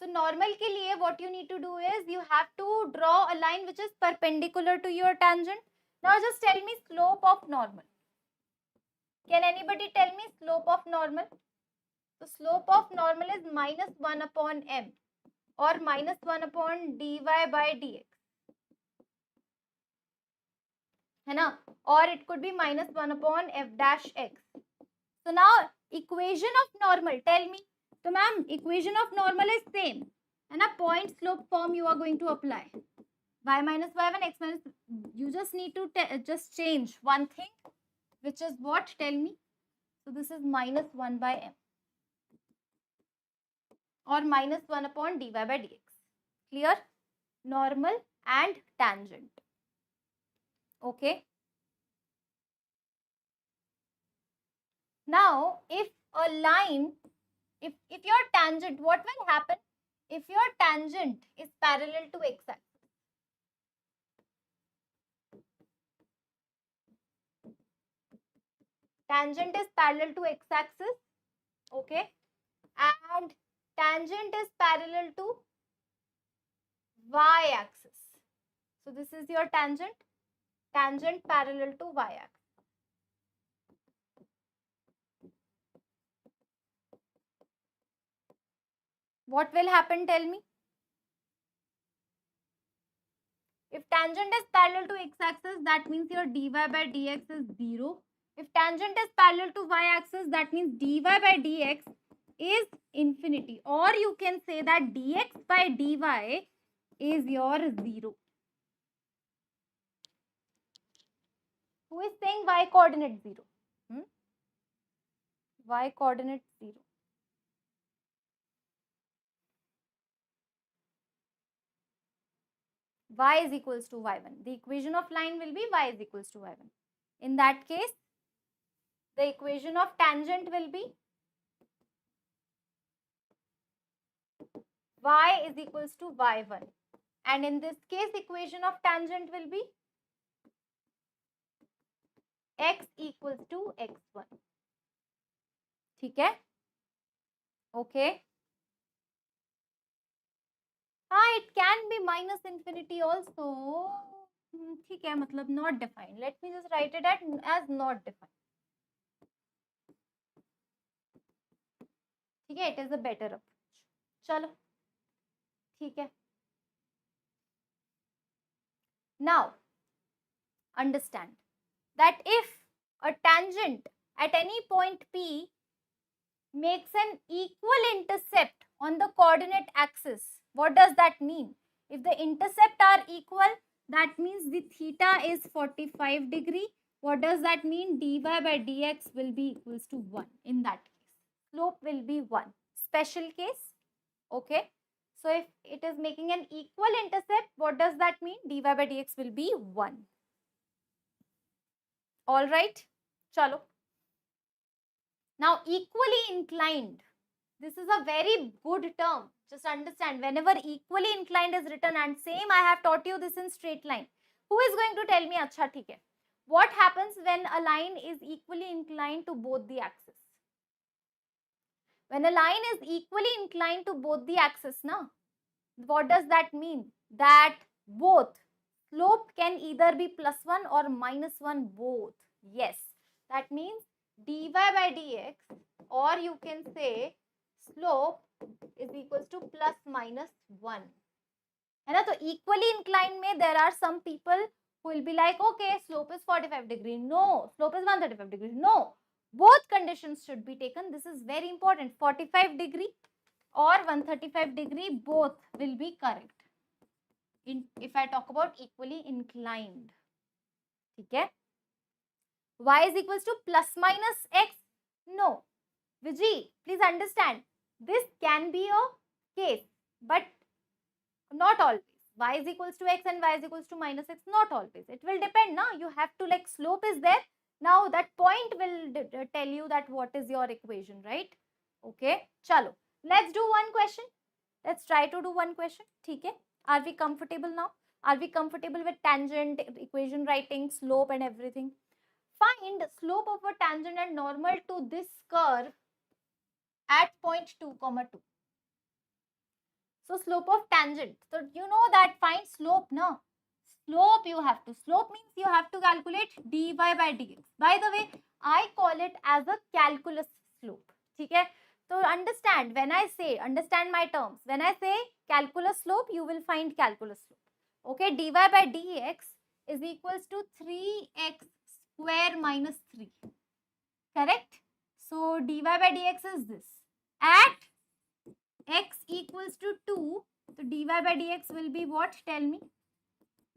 So normal ke liye what you need to do is you have to draw a line which is perpendicular to your tangent. Now just tell me slope of normal. Can anybody tell me slope of normal? So slope of normal is minus 1 upon m, or minus 1 upon dy by dx. है ना? Or it could be minus 1 upon f dash x. So now equation of normal, tell me. So ma'am, equation of normal is same. है ना? Point slope form you are going to apply. Y minus y1, x minus, you just need to just change one thing, which is what? Tell me. So this is minus 1 by m, or minus 1 upon dy by dx. Clear? Normal and tangent. Okay. Now, if a line, if your tangent, what will happen if your tangent is parallel to x-axis? Tangent is parallel to x-axis, okay, and tangent is parallel to y-axis. So this is your tangent, tangent parallel to y-axis. What will happen, tell me? If tangent is parallel to x-axis, that means your dy by dx is 0. If tangent is parallel to y-axis, that means dy by dx is infinity. Or you can say that dx by dy is your 0. Who is saying y coordinate 0? Y coordinate 0. Y is equals to y1. The equation of line will be y is equals to y1. In that case, the equation of tangent will be y is equals to y1. And in this case, equation of tangent will be x equals to x1. ठीक है? Okay. It can be minus infinity also. ठीक है, मतलब not defined. Let me just write it as not defined. ठीक है, it is a better approach. चलो, ठीक है. Now, understand that if a tangent at any point P makes an equal intercept on the coordinate axis, what does that mean? If the intercept are equal, that means the theta is 45 degree. What does that mean? Dy by dx will be equals to 1 in that case. Slope will be 1. Special case, okay. So if it is making an equal intercept, what does that mean? Dy by dx will be 1. All right, chalo. Now, equally inclined. This is a very good term. Just understand, whenever equally inclined is written, and same I have taught you this in straight line. Who is going to tell me, acha, theek hai. What happens when a line is equally inclined to both the axes? When a line is equally inclined to both the axes, na, what does that mean? That both slope can either be +1 or -1, both. Yes, that means dy by dx, or you can say slope is equals to +-1. है ना? तो equally inclined में there are some people who will be like, okay, slope is 45 degree. No, slope is 135 degree. No, both conditions should be taken. This is very important. 45 degree or 135 degree, both will be correct. If I talk about equally inclined, ठीक है? Y is equals to +-x. No, Vijay, please understand. This can be a case, but not always. Y is equals to x and y is equals to -x, not always. It will depend, na? You have to, like, slope is there. Now that point will tell you that what is your equation, right? Okay, chalo. Let's do one question. Let's try to do one question. ठीक है? Are we comfortable now? Are we comfortable with tangent, equation writing, slope and everything? Find slope of a tangent and normal to this curve at point 2, 2. So slope of tangent. So you know that find slope, no? Slope you have to. Slope means you have to calculate dy by dx. By the way, I call it as a calculus slope. Okay? So understand, when I say, understand my terms. When I say calculus slope, you will find calculus slope. Okay? Dy by dx is equals to 3x square minus 3. Correct? So dy by dx is this. At x equals to 2, so dy by dx will be what? Tell me.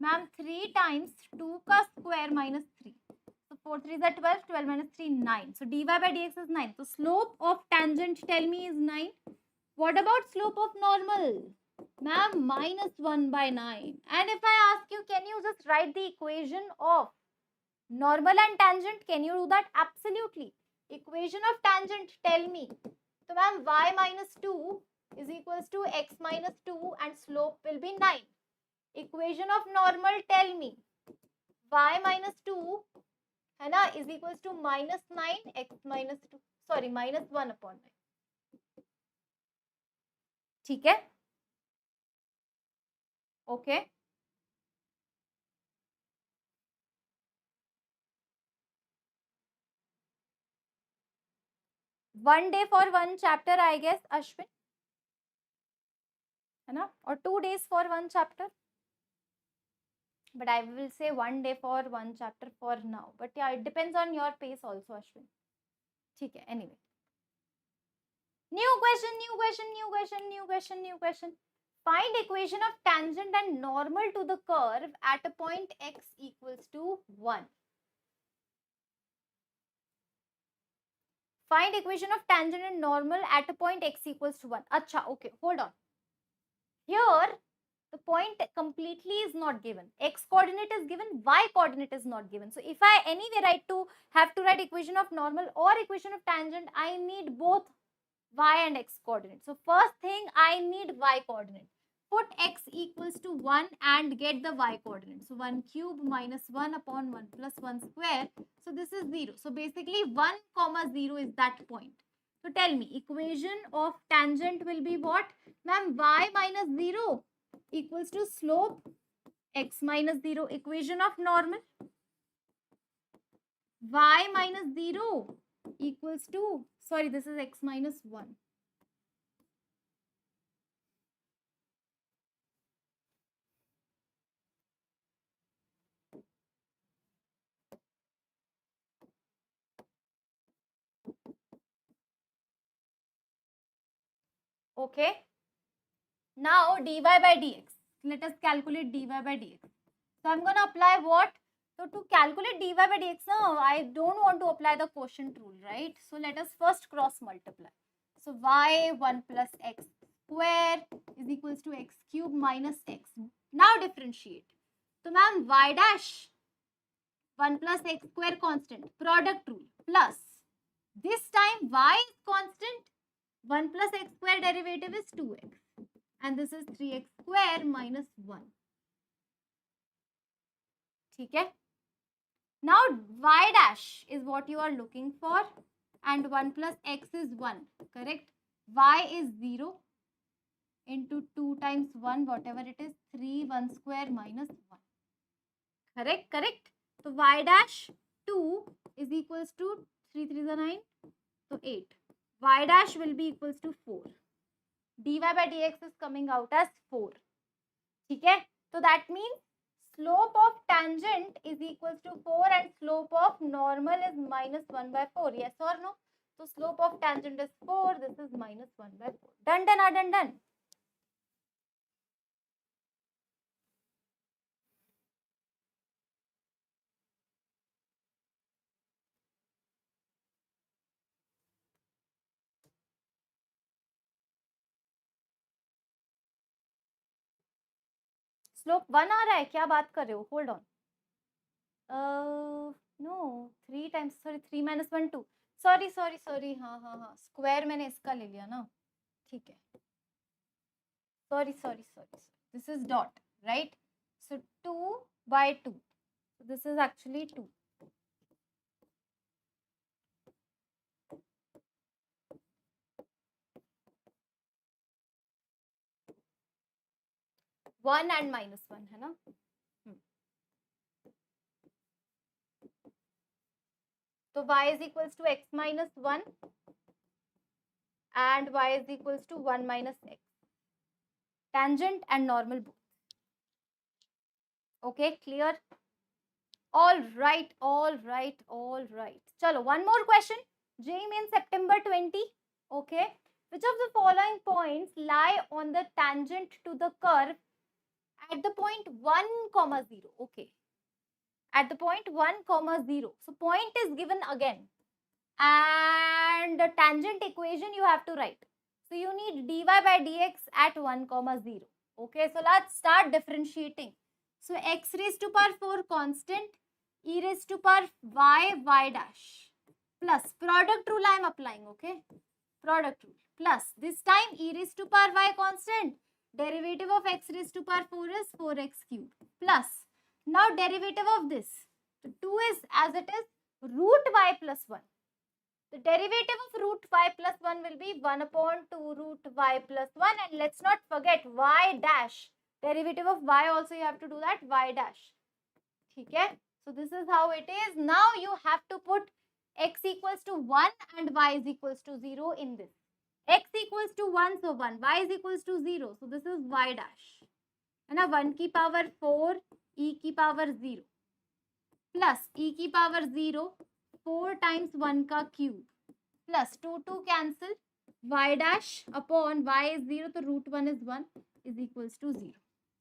Ma'am, 3 times 2 ka square minus 3. So 4 3 is 12, 12 minus 3, 9. So dy by dx is 9. So slope of tangent, tell me, is 9. What about slope of normal? Ma'am, -1 by 9. And if I ask you, can you just write the equation of normal and tangent? Can you do that? Absolutely. Equation of tangent, tell me. So ma'am, y minus 2 is equals to x minus 2 and slope will be 9. Equation of normal, tell me. Y minus 2 है ना, is equals to -9 x minus 2, sorry -1/9. ठीक है, okay. 1 day for 1 chapter, I guess, Ashwin, है ना, or 2 days for 1 chapter. But I will say 1 day for 1 chapter for now. But yeah, it depends on your pace also, Ashwin. ठीक है, anyway. New question, new question, new question, new question, new question. Find equation of tangent and normal to the curve at a point x equals to 1. Find equation of tangent and normal at a point x equals to 1. Acha, okay, hold on. Here, the point completely is not given. X coordinate is given, y coordinate is not given. So if I anyway have to write equation of normal or equation of tangent, I need both y and x coordinate. So first thing, I need y coordinate. Put x equals to 1 and get the y coordinate. So 1 cube minus 1 upon 1 plus 1 square. So this is 0. So basically 1 comma 0 is that point. So tell me, equation of tangent will be what? Ma'am, y minus 0 equals to slope x minus 0. Equation of normal, y minus 0 equals to, sorry, this is x minus 1. Okay. Now dy by dx. Let us calculate dy by dx. So I'm going to apply what? So to calculate dy by dx, now I don't want to apply the quotient rule, right? So let us first cross multiply. So y 1 plus x square is equals to x cube minus x. Now differentiate. So ma'am, y dash 1 plus x square constant, product rule, plus this time y is constant, 1 plus x square derivative is 2x, and this is 3x square minus 1. ठीक है? Now y dash is what you are looking for, and 1 plus x is 1, correct? Y is 0 into 2 times 1, whatever it is, 3, 1 square minus 1. Correct, correct. So y dash 2 is equals to 3 3 is 9, so 8. Y dash will be equals to 4. dy by dx is coming out as 4. ठीक है? So that means slope of tangent is equals to 4 and slope of normal is minus 1 by 4. Yes or no? So slope of tangent is 4. This is minus 1 by 4. Done, done, done, done. Slope 1 आ रहा है, क्या बात कर रहे हो? Hold on. No 3 times, sorry 3 minus 1 2, sorry sorry sorry, हाँ हाँ हाँ, स्क्वायर मैंने इसका ले लिया ना, ठीक है, sorry sorry sorry, this is dot, right? So 2 by 2, so this is actually 2. One and minus 1 है ना. तो y is equals to x minus 1 and y is equals to 1 minus x. Tangent and normal both. Okay, clear? All right, all right, all right. Chalo, one more question. JEE Main September 20. Okay. Which of the following points lie on the tangent to the curve at the point 1, 0? Okay. At the point 1, 0. So point is given again. And the tangent equation you have to write. So you need dy by dx at 1, 0. Okay, so let's start differentiating. So x raised to power 4 constant, e raised to power y dash, plus product rule I am applying, okay? Product rule, plus this time e raised to power y constant, derivative of x raised to power 4 is 4x cube, plus now derivative of this. So 2 is as it is, root y plus 1. The derivative of root y plus 1 will be 1 upon 2 root y plus 1. And let's not forget y dash. Derivative of y also you have to do that, y dash. Okay? So this is how it is. Now you have to put x equals to 1 and y is equals to 0 in this. X equals to 1, so 1. Y is equals to 0. So this is y dash. And 1 की power 4, e की power 0. Plus e की power 0, 4 times 1 का cube. Plus 2 cancel. Y dash upon y is 0, so root 1 is 1 is equals to 0.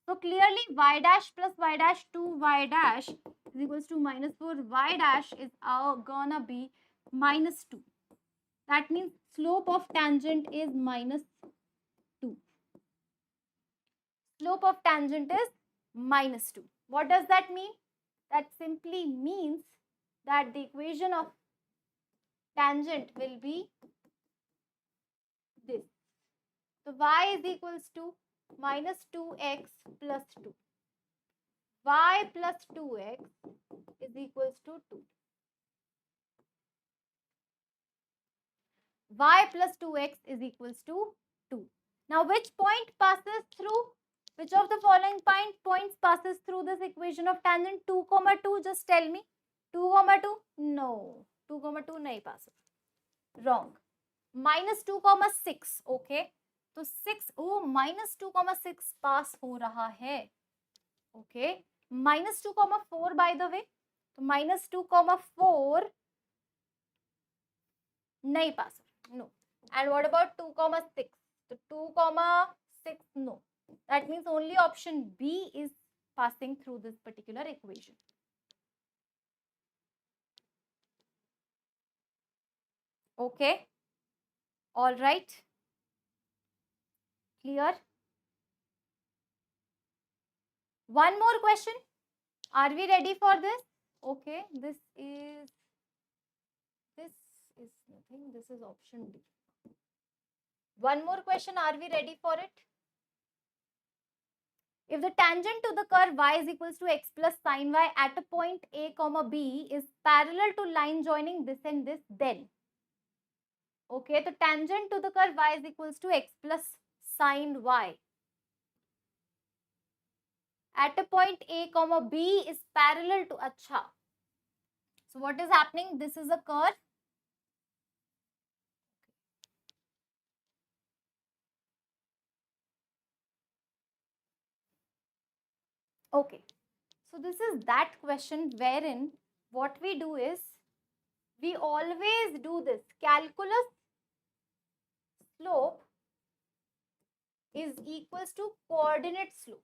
So clearly y dash plus y dash 2y dash is equals to minus 4. Y dash is gonna be minus 2. That means slope of tangent is minus 2. Slope of tangent is minus 2. What does that mean? That simply means that the equation of tangent will be this. So y is equals to minus 2x plus 2. Y plus 2x is equals to 2. Y plus 2x is equals to 2. Now which point passes through? Which of the following points passes through this equation of tangent? 2, 2, just tell me. 2, 2? No. 2, 2 nahi passes. Wrong. Minus 2, 6. Okay. तो 6, minus 2, 6 पास हो रहा है. Okay. Minus 2, 4 by the way. तो minus 2, 4 नहीं पास. No. And what about 2, 6? So 2, 6, no. That means only option B is passing through this particular equation. Okay. All right. Clear? One more question. Are we ready for this? Okay. This is nothing. This is option D. One more question. Are we ready for it? If the tangent to the curve y is equals to x plus sine y at a point a comma b is parallel to line joining this and this, then okay, the tangent to the curve y is equals to x plus sine y at a point a comma b is parallel to acha. So what is happening? This is a curve. Okay. So this is that question wherein what we do is we always do this. Calculus slope is equals to coordinate slope.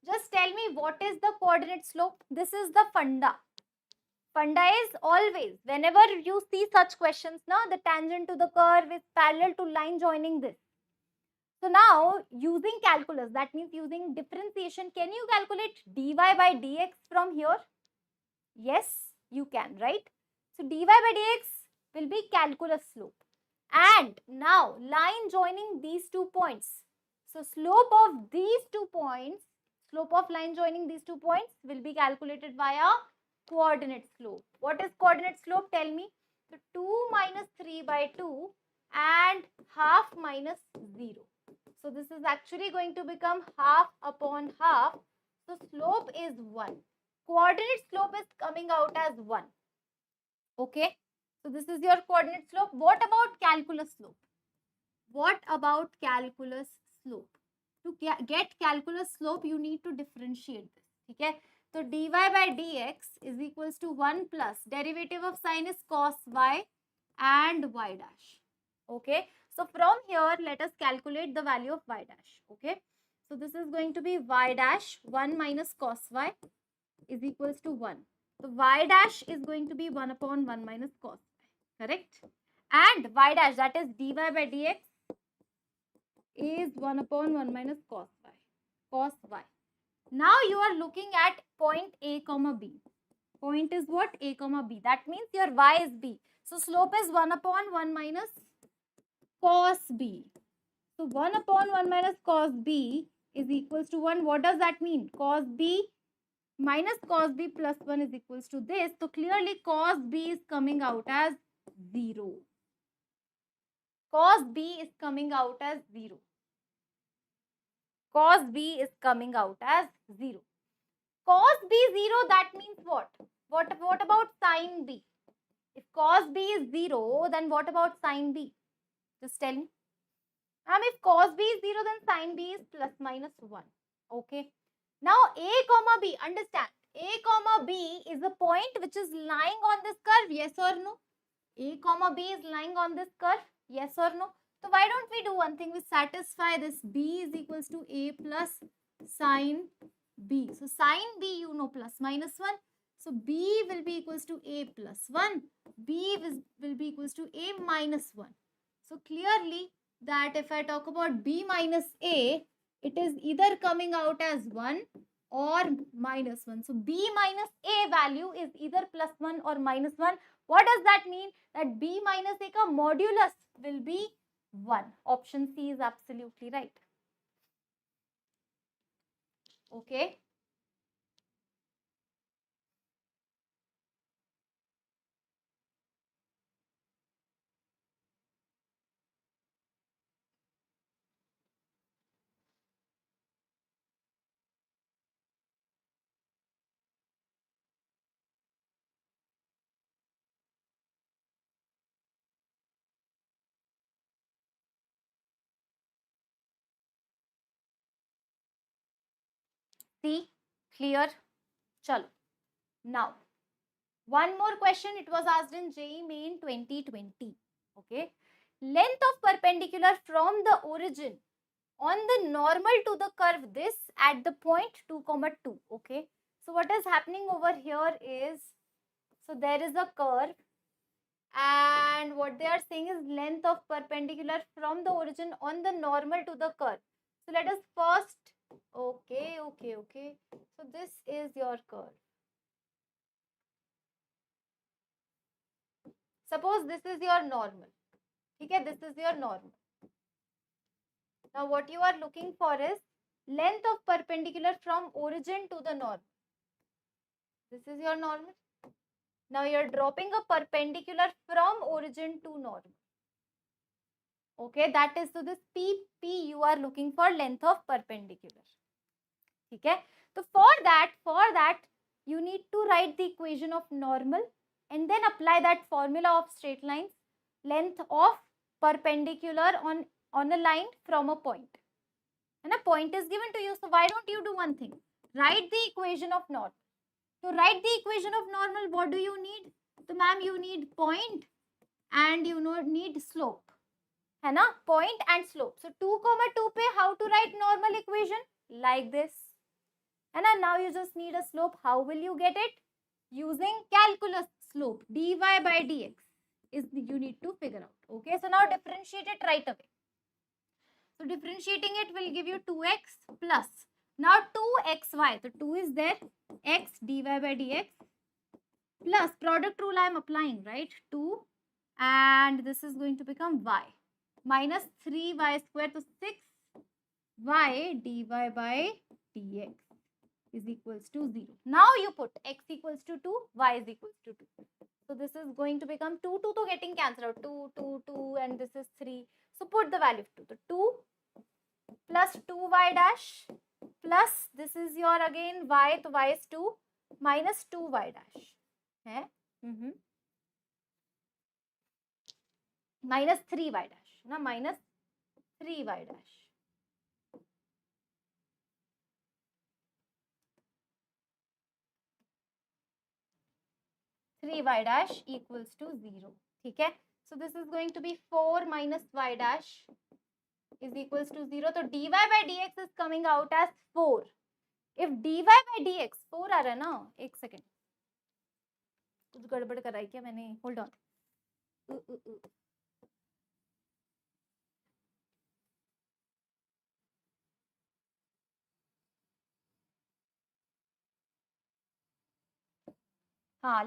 Just tell me what is the coordinate slope. This is the funda. Funda is always, whenever you see such questions, now the tangent to the curve is parallel to line joining this. So now using calculus, that means using differentiation, can you calculate dy by dx from here? Yes, you can, right? So dy by dx will be calculus slope. And now line joining these 2 points. So slope of these 2 points, slope of line joining these 2 points will be calculated via coordinate slope. What is coordinate slope? Tell me. So 2 minus 3 by 2 and half minus 0. So this is actually going to become half upon half. So slope is 1. Coordinate slope is coming out as 1. Okay. So this is your coordinate slope. What about calculus slope? What about calculus slope? To get calculus slope, you need to differentiate this. Okay. So dy by dx is equals to 1 plus derivative of sine is cos y and y dash. Okay. So from here, let us calculate the value of y dash. Okay. So this is going to be y dash 1 minus cos y is equals to 1. So y dash is going to be 1 upon 1 minus cos y. Correct? And y dash, that is dy by dx, is 1 upon 1 minus cos y. Cos y. Now you are looking at point A comma B. Point is what? A comma B. That means your y is B. So slope is 1 upon 1 minus cos B. So 1 upon 1 minus cos B is equals to 1. What does that mean? Cos B minus cos b plus 1 is equals to this. So clearly cos b is coming out as 0. Cos b is coming out as 0. Cos b is coming out as 0. Cos b 0, that means what? What about sin b? If cos b is 0, then what about sin b? Just tell me. If cos b is 0, then sin b is plus minus 1. Okay. Now a comma b, understand. A comma b is a point which is lying on this curve, yes or no? A comma b is lying on this curve, yes or no? So why don't we do one thing? We satisfy this b is equals to a plus sin b. So sin b, you know, plus minus 1. So b will be equals to a plus 1. B will be equals to a minus 1. So clearly that if I talk about b minus a, it is either coming out as 1 or minus 1. So b minus a value is either plus 1 or minus 1. What does that mean? That b minus a ka modulus will be 1. Option C is absolutely right. Okay. See, clear? Chalo. Now, one more question. It was asked in JEE Main 2020. Okay. Length of perpendicular from the origin on the normal to the curve this at the point 2, 2. Okay. So what is happening over here is, so there is a curve and what they are saying is length of perpendicular from the origin on the normal to the curve. So let us first, okay. So this is your curve. Suppose this is your normal. Okay, this is your normal. Now what you are looking for is length of perpendicular from origin to the normal. This is your normal. Now you are dropping a perpendicular from origin to normal. Okay, that is, so this P you are looking for length of perpendicular. Okay, so for that you need to write the equation of normal and then apply that formula of straight lines, length of perpendicular on a line from a point. And a point is given to you, so why don't you do one thing? Write the equation of normal. To write the equation of normal, what do you need? So ma'am, you need point and you need slope. है ना? Point and slope. So 2, 2 पे how to write normal equation? Like this. And now you just need a slope. How will you get it? Using calculus slope. dy by dx is you need to figure out. Okay, so now differentiate it right away. So differentiating it will give you 2x plus. Now 2xy. So 2 is there. X dy by dx plus product rule I am applying, right? 2 and this is going to become y minus 3y square. So 6y dy by dx is equals to 0. Now you put x equals to 2, y is equals to 2. So this is going to become 2, 2 to getting cancelled out. 2, 2, 2 and this is 3. So put the value of 2. So 2 plus 2y dash plus this is your again y. So y is 2 minus 2y dash. है? Minus 3y dash. Na, minus 3y dash. 3y dash equals to 0. Okay. So this is going to be 4 minus y dash is equals to 0. So dy by dx is coming out as 4. If dy by dx 4 आ रहा है ना, एक second, कुछ गड़बड़ करा है क्या मैंने? Hold on.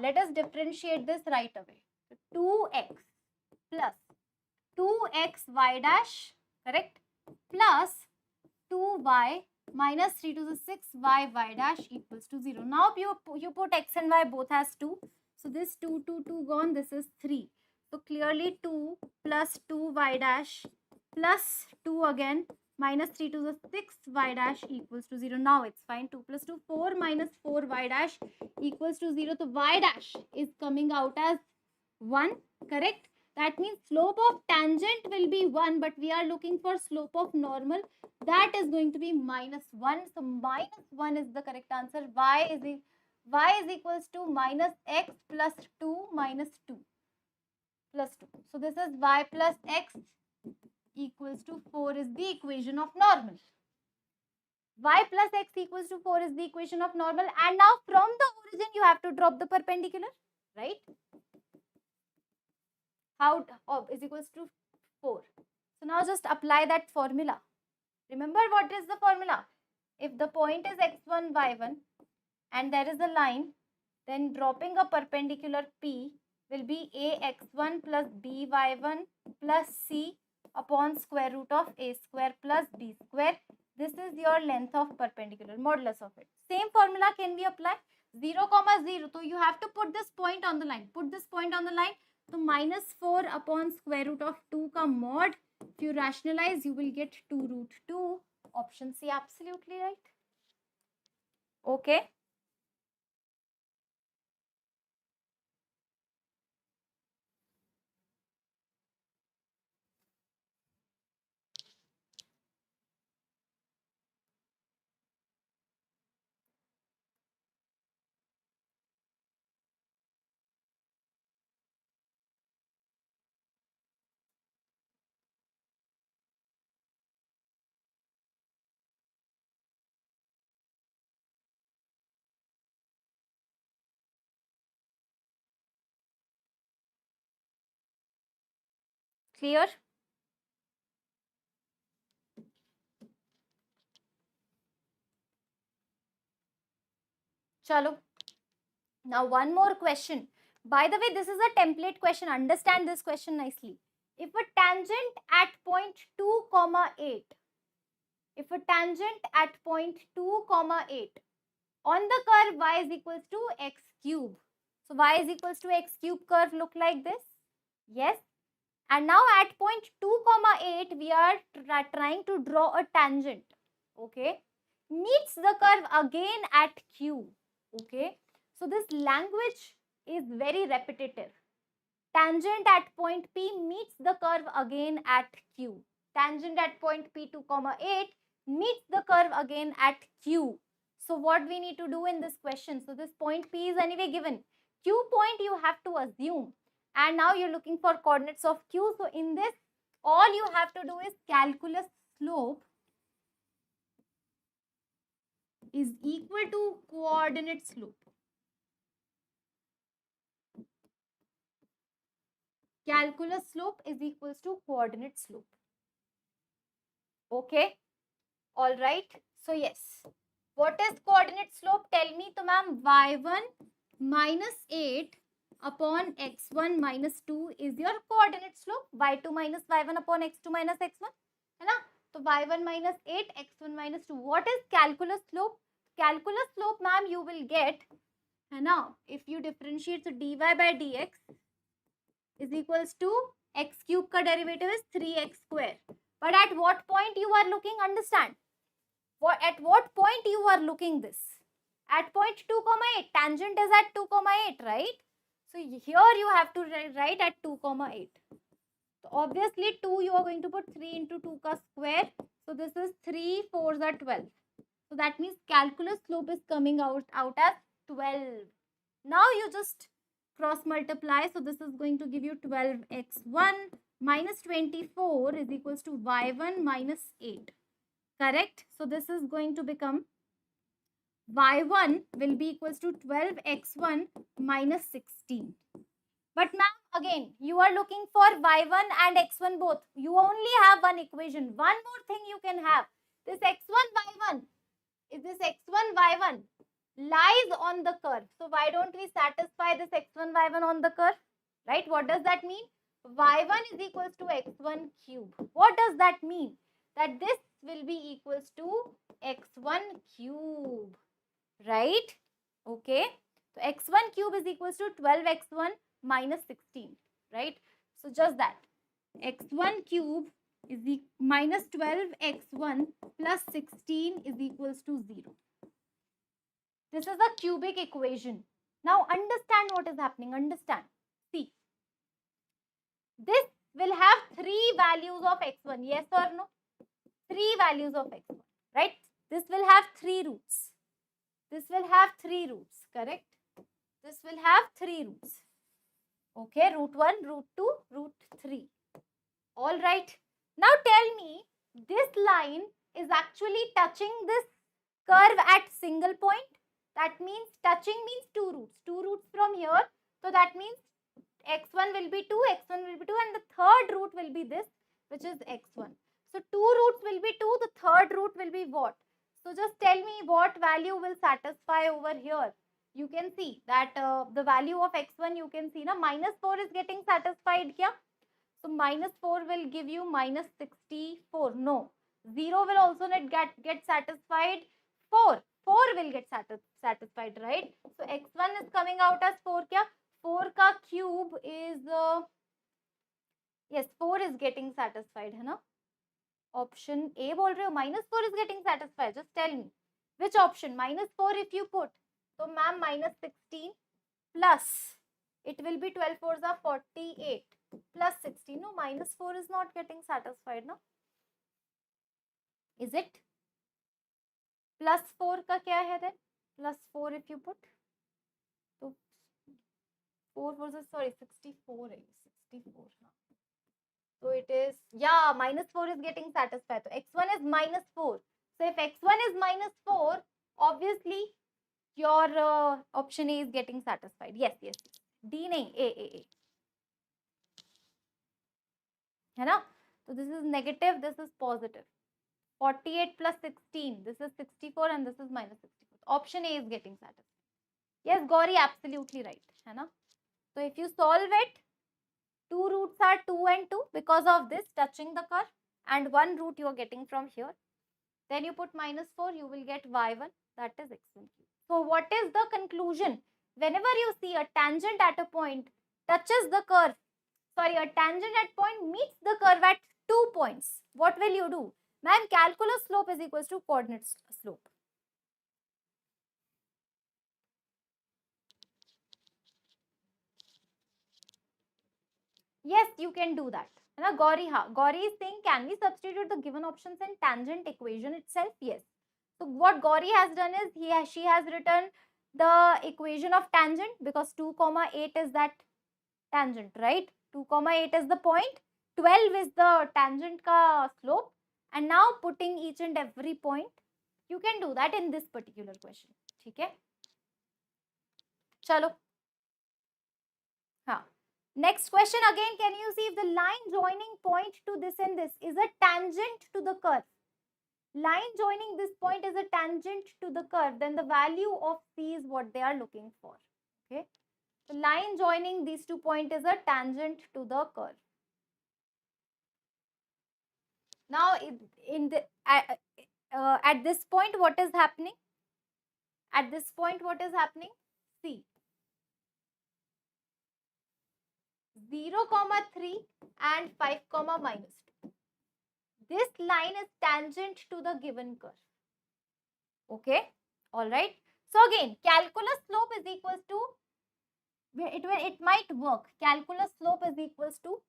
Let us differentiate this right away. So 2x plus 2xy dash, correct, plus 2y minus 3 to the 6 y dash equals to 0. Now you put x and y both as 2. So this 2, 2, 2 gone, this is 3. So clearly 2 plus 2 y dash plus 2 again minus 3 to the 6 y dash equals to 0. Now it's fine. 2 plus 2, 4 minus 4 y dash equals to 0. So y dash is coming out as 1, correct? That means slope of tangent will be 1, but we are looking for slope of normal. That is going to be minus 1. So minus 1 is the correct answer. Y is equals to minus x plus 2 minus 2 plus 2. So this is y plus x equals to 4 is the equation of normal. Y plus x equals to 4 is the equation of normal. And now from the origin you have to drop the perpendicular, right? How is equals to 4. So now just apply that formula. Remember what is the formula? If the point is x1, y1 and there is a line, then dropping a perpendicular P will be ax1 plus by1 plus c upon square root of a square plus b square. This is your length of perpendicular, modulus of it. Same formula can be applied. 0, 0. So you have to put this point on the line. Put this point on the line. So minus 4 upon square root of 2 ka mod. If you rationalize, you will get 2 root 2. Option C, absolutely right. Okay. Clear? Chalo. Now one more question. By the way, this is a template question. Understand this question nicely. If a tangent at point 2, 8, if a tangent at point 2, 8 on the curve y is equals to x cube. So y is equals to x cube curve look like this. Yes. And now at point 2, 8, we are trying to draw a tangent. Okay. Meets the curve again at Q. Okay. So this language is very repetitive. Tangent at point P meets the curve again at Q. Tangent at point P 2, 8 meets the curve again at Q. So what we need to do in this question? So this point P is anyway given. Q point you have to assume. And now you're looking for coordinates of Q. So in this, all you have to do is calculus slope is equal to coordinate slope. Calculus slope is equals to coordinate slope. Okay. All right. So yes. What is coordinate slope? Tell me to ma'am. Y1 minus 8 upon x1 minus 2 is your coordinate slope. Y2 minus y1 upon x2 minus x1. है ना? So y1 minus 8, x1 minus 2. What is calculus slope? Calculus slope ma'am you will get, है ना? If you differentiate, so dy by dx is equals to x cube ka derivative is 3x square. But at what point you are looking? Understand. At what point you are looking this? At point 2, 8. Tangent is at 2, 8, right? So here you have to write at 2, 8. So obviously 2 you are going to put 3 into 2 ka square. So this is 3, 4s are 12. So that means calculus slope is coming out as 12. Now you just cross multiply. So this is going to give you 12x1 minus 24 is equals to y1 minus 8. Correct? So this is going to become y1 will be equals to 12x1 minus 16. But ma'am, again, you are looking for y1 and x1 both. You only have one equation. One more thing you can have. This x1, y1, is this x1, y1 lies on the curve. So why don't we satisfy this x1, y1 on the curve? Right? What does that mean? y1 is equals to x1 cube. What does that mean? that this will be equals to x1 cube, right? Okay, so x1 cube is equals to 12x1 minus 16, right? So just that x1 cube is minus 12x1 plus 16 is equals to 0. This is a cubic equation. Now understand what is happening. Understand. See, this will have three values of x1. Yes or no? Three values of x1, right? This will have three roots. This will have three roots, correct? This will have three roots. Okay, root 1, root 2, root 3. All right. Now tell me, this line is actually touching this curve at single point. That means touching means two roots. Two roots from here. So that means x1 will be 2, x1 will be 2 and the third root will be this, which is x1. So two roots will be 2, the third root will be what? So just tell me what value will satisfy over here. You can see that the value of x1 you can see, na, minus 4 is getting satisfied kya? So minus 4 will give you minus 64. No. 0 will also not get satisfied. 4 will get satisfied, right? So x1 is coming out as 4 kya? 4 ka cube is, yes, 4 is getting satisfied, है ना? Option A बोल रहे हो, minus 4 is getting satisfied. Just tell me. Which option? Minus 4 if you put. So ma'am, minus 16 plus, it will be 12 4s are 48 plus 16. No, minus 4 is not getting satisfied, no? Is it? Plus 4 का क्या है then? Plus 4 if you put. So 4 versus, sorry, 64 है, 64. So it is, yeah, minus 4 is getting satisfied. So x1 is minus 4. So if x1 is minus 4, obviously your option A is getting satisfied. Yes, yes. D nahi, A. है ना? So this is negative, this is positive. 48 plus 16, this is 64 and this is minus 64. Option A is getting satisfied. Yes, Gauri, absolutely right. है ना? So if you solve it, two roots are 2 and 2 because of this touching the curve, and one root you are getting from here. Then you put minus 4, you will get y1, that is x1. So what is the conclusion? Whenever you see a tangent at a point touches the curve, sorry, a tangent at point meets the curve at 2 points, what will you do? Ma'am, calculus slope is equals to coordinate slope. Yes, you can do that. Now, Gauri is saying, can we substitute the given options in tangent equation itself? Yes. So what Gauri has done is, she has written the equation of tangent, because 2, 8 is that tangent, right? 2, 8 is the point, 12 is the tangent ka slope, and now putting each and every point, you can do that in this particular question. Okay? Chalo. हाँ. Next question again, can you see if the line joining point to this and this is a tangent to the curve? Line joining this point is a tangent to the curve, then the value of C is what they are looking for. Okay. So line joining these 2 points is a tangent to the curve. Now at this point, what is happening? At this point, what is happening? See, 0, 3 and 5, minus 2. This line is tangent to the given curve. Okay, all right. So again, calculus slope is equals to, it might work. Calculus slope is equals to,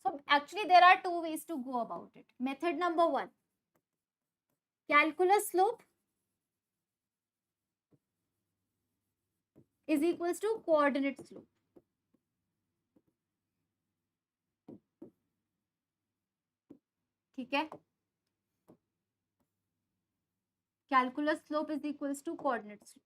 so actually there are two ways to go about it. Method number 1, calculus slope is equals to coordinate slope. ठीक है? Calculus slope is equals to coordinate slope.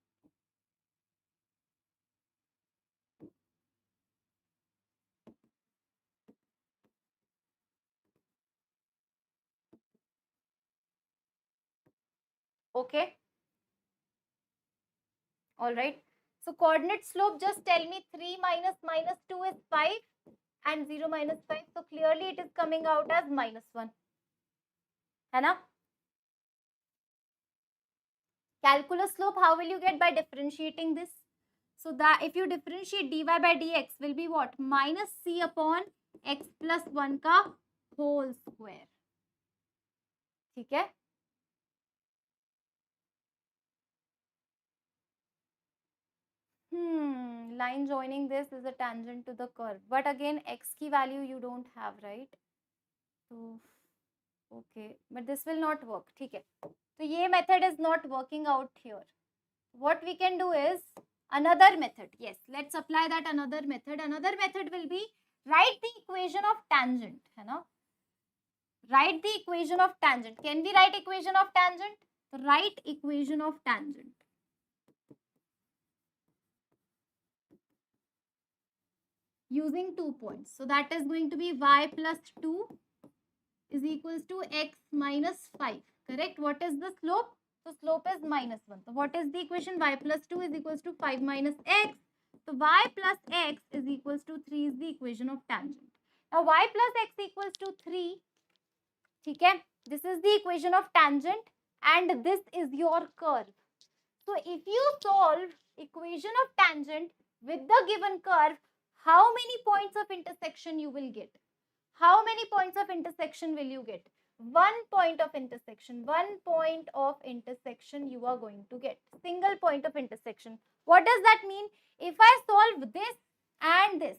Okay. All right. So coordinate slope, just tell me 3 minus 2 is 5 and 0 minus 5. So clearly it is coming out as -1. है ना? Calculus slope, how will you get? By differentiating this. So that if you differentiate dy by dx will be what? Minus c upon x plus 1 का whole square. ठीक है? Line joining this is a tangent to the curve. But again, x की value you don't have, right? So, okay. But this will not work. ठीक है? So, ये method is not working out here. What we can do is another method. Yes, let's apply that another method. Another method will be write the equation of tangent. है ना? Write the equation of tangent. Can we write equation of tangent? Write equation of tangent. Using 2 points. So that is going to be y plus 2 is equals to x minus 5. Correct? What is the slope? So slope is -1. So what is the equation? Y plus 2 is equals to 5 minus x. So y plus x is equals to 3 is the equation of tangent. Now y plus x equals to 3. Okay? This is the equation of tangent and this is your curve. So if you solve equation of tangent with the given curve, how many points of intersection you will get? How many points of intersection will you get? 1 point of intersection. 1 point of intersection you are going to get. Single point of intersection. What does that mean? If I solve this and this,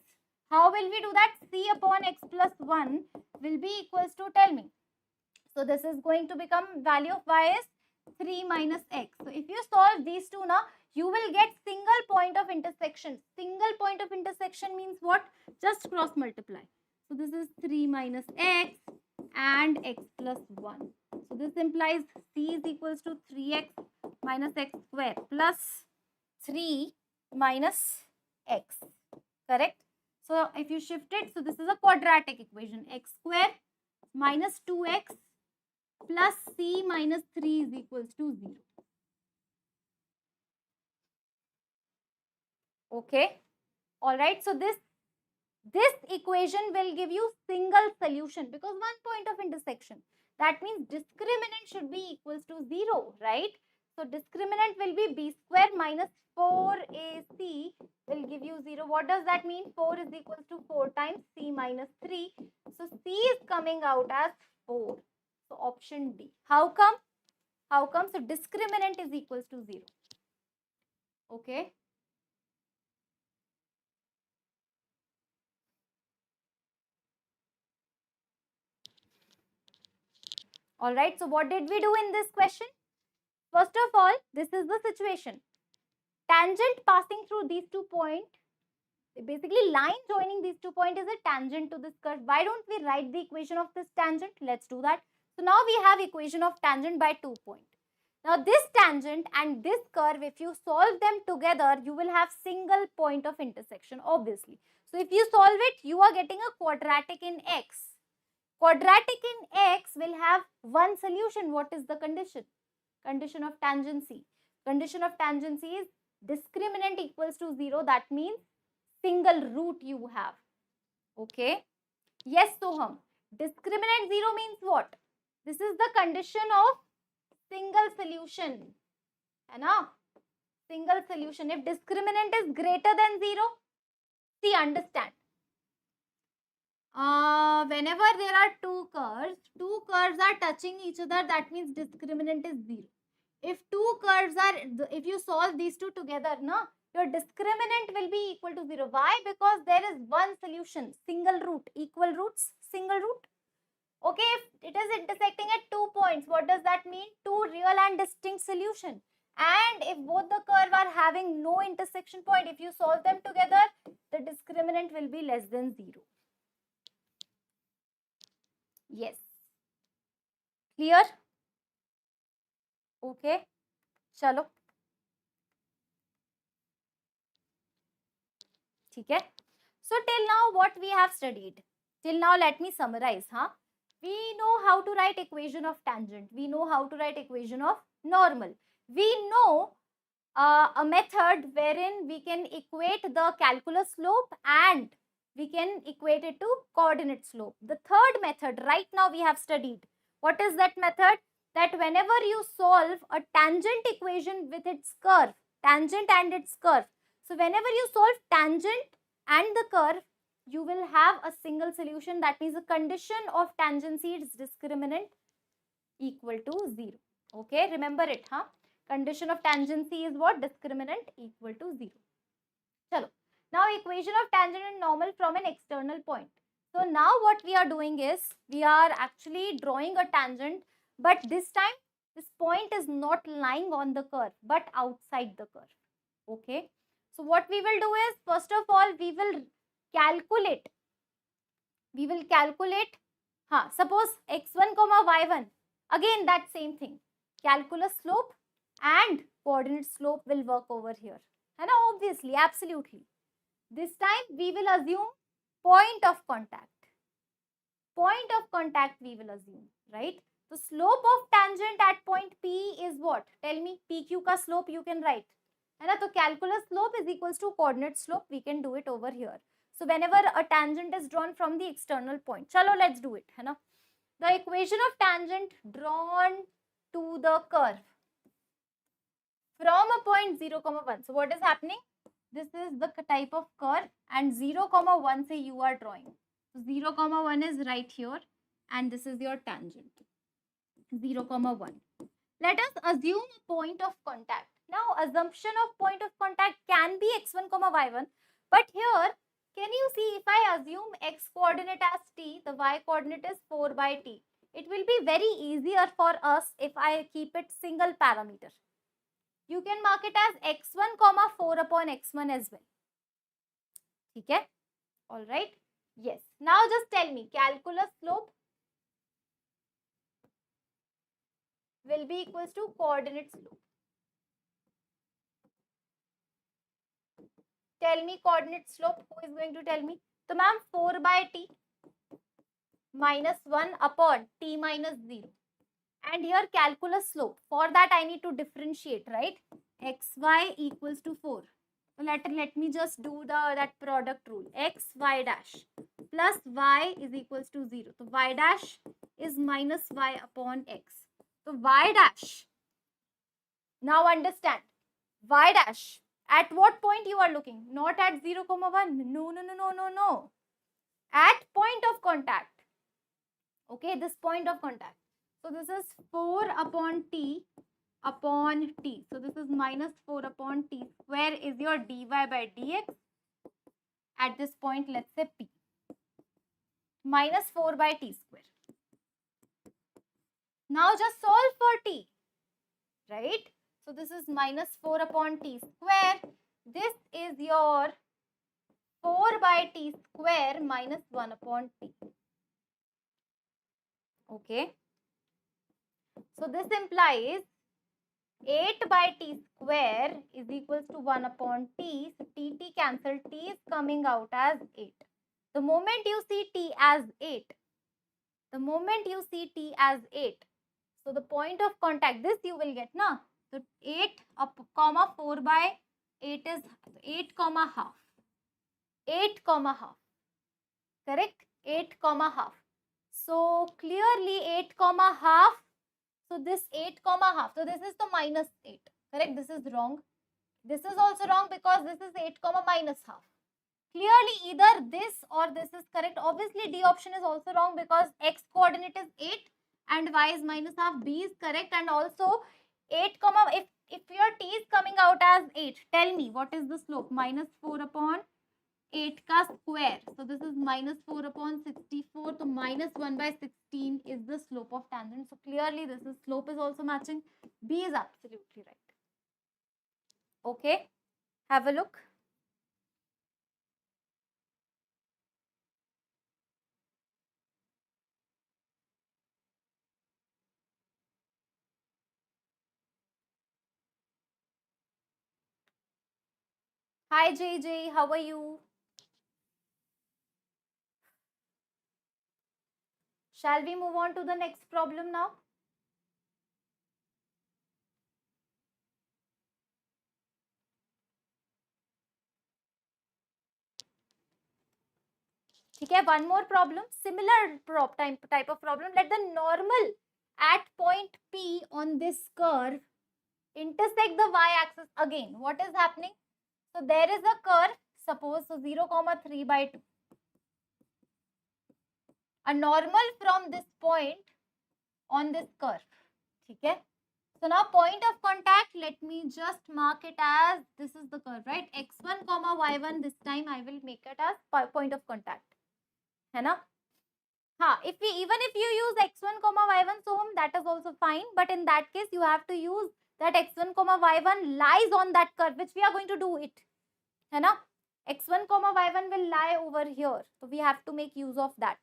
how will we do that? C upon x plus 1 will be equals to, tell me. So this is going to become value of y is 3 minus x. So if you solve these two now, you will get single point of intersection. Single point of intersection means what? Just cross multiply. So this is 3 minus x and x plus 1. So this implies c is equals to 3x minus x square plus 3 minus x. Correct? So if you shift it, so this is a quadratic equation. X square minus 2x plus c minus 3 is equals to 0. Okay. Alright. So this equation will give you single solution because 1 point of intersection. That means discriminant should be equals to 0, right? So discriminant will be b square minus 4ac will give you 0. What does that mean? 4 is equals to 4 times c minus 3. So c is coming out as 4. So option D. How come? How come? So discriminant is equals to 0. Okay. Alright. So what did we do in this question? First of all, this is the situation. Tangent passing through these 2 points. Basically, line joining these 2 points is a tangent to this curve. Why don't we write the equation of this tangent? Let's do that. So now we have equation of tangent by 2 points. Now this tangent and this curve, if you solve them together, you will have single point of intersection, obviously. So if you solve it, you are getting a quadratic in x. Quadratic in x will have one solution. What is the condition? Condition of tangency. Condition of tangency is discriminant equals to 0. That means single root you have. Okay. Yes, Soham. Discriminant 0 means what? This is the condition of single solution. है ना? Single solution. If discriminant is greater than 0, see, understand. Whenever there are two curves are touching each other, that means discriminant is 0. If if you solve these two together, no, your discriminant will be equal to 0. Why? Because there is one solution, single root, equal roots, single root. Okay, if it is intersecting at 2 points, what does that mean? Two real and distinct solution. And if both the curve are having no intersection point, if you solve them together, the discriminant will be less than 0. Yes. Clear? Okay. Chalo. Okay. So till now what we have studied? Till now let me summarize. We know how to write equation of tangent. We know how to write equation of normal. We know a method wherein we can equate the calculus slope and we can equate it to coordinate slope. The third method right now we have studied. What is that method? That whenever you solve a tangent equation with its curve, tangent and its curve. So whenever you solve tangent and the curve, you will have a single solution. That means the condition of tangency is discriminant equal to 0. Okay, remember it, huh? Condition of tangency is what? Discriminant equal to 0. Chalo. Now equation of tangent and normal from an external point. So now what we are doing is, we are actually drawing a tangent, but this time this point is not lying on the curve but outside the curve. Okay. So what we will do is, first of all, we will calculate. Suppose x1 comma y1. Again that same thing. Calculus slope and coordinate slope will work over here. And obviously, absolutely. This time we will assume point of contact. Point of contact we will assume, right? The slope of tangent at point P is what? Tell me, PQ ka slope you can write. So calculus slope is equals to coordinate slope. We can do it over here. So whenever a tangent is drawn from the external point. Chalo, let's do it. The equation of tangent drawn to the curve from a point 0, 1. So what is happening? This is the type of curve and 0, 1 say you are drawing. So 0, 1 is right here and this is your tangent. 0, 1. Let us assume a point of contact. Now assumption of point of contact can be x1, y1. But here, can you see, if I assume x coordinate as t, the y coordinate is 4 by t. It will be very easier for us if I keep it single parameter. You can mark it as x1, 4 upon x1 as well. Okay? Alright? Yes. Now just tell me, calculus slope will be equals to coordinate slope. Tell me coordinate slope. Who is going to tell me? So ma'am, 4 by t minus 1 upon t minus 0. And here calculus slope. For that I need to differentiate, right? xy equals to 4. So let me just do that product rule. X y dash plus y is equals to 0. So y dash is minus y upon x. So y dash. Now understand. Y dash. At what point you are looking? Not at 0, 1. No. At point of contact. Okay, this point of contact. So this is 4 upon t upon t. So this is minus 4 upon t. Where is your dy by dx? At this point, let's say p. Minus 4 by t square. Now just solve for t. Right? So this is minus 4 upon t square. This is your 4 by t square minus 1 upon t. Okay. So this implies 8 by t square is equals to 1 upon t. So t cancel. T is coming out as 8. The moment you see t as 8, so the point of contact, this you will get, na? So 8 comma 4 by 8 is 8 comma half. 8 comma half. Correct? 8 comma half. So clearly 8 comma half. So this 8 comma half. So this is the minus 8. Correct? This is wrong. This is also wrong because this is 8 comma minus half. Clearly either this or this is correct. Obviously D option is also wrong because x coordinate is 8 and y is minus half. B is correct, and also 8 comma, if your t is coming out as 8, tell me what is the slope? Minus 4 upon 8 ka square. So this is minus 4 upon 64. So minus 1 by 16 is the slope of tangent. So clearly this is slope is also matching. B is absolutely right. Okay. Have a look. Hi JJ, how are you? Shall we move on to the next problem now? Okay, one more problem, similar type of problem. Let the normal at point P on this curve intersect the y-axis again. What is happening? So there is a curve, suppose so 0, 3 by 2. A normal from this point on this curve. Okay. So now point of contact, let me just mark it as, this is the curve, right? x1 comma y1, this time I will make it as point of contact. है ना? If you use x1 comma y1, so that is also fine. But in that case, you have to use that x1 comma y1 lies on that curve, which we are going to do it. है ना? x1 comma y1 will lie over here. So we have to make use of that.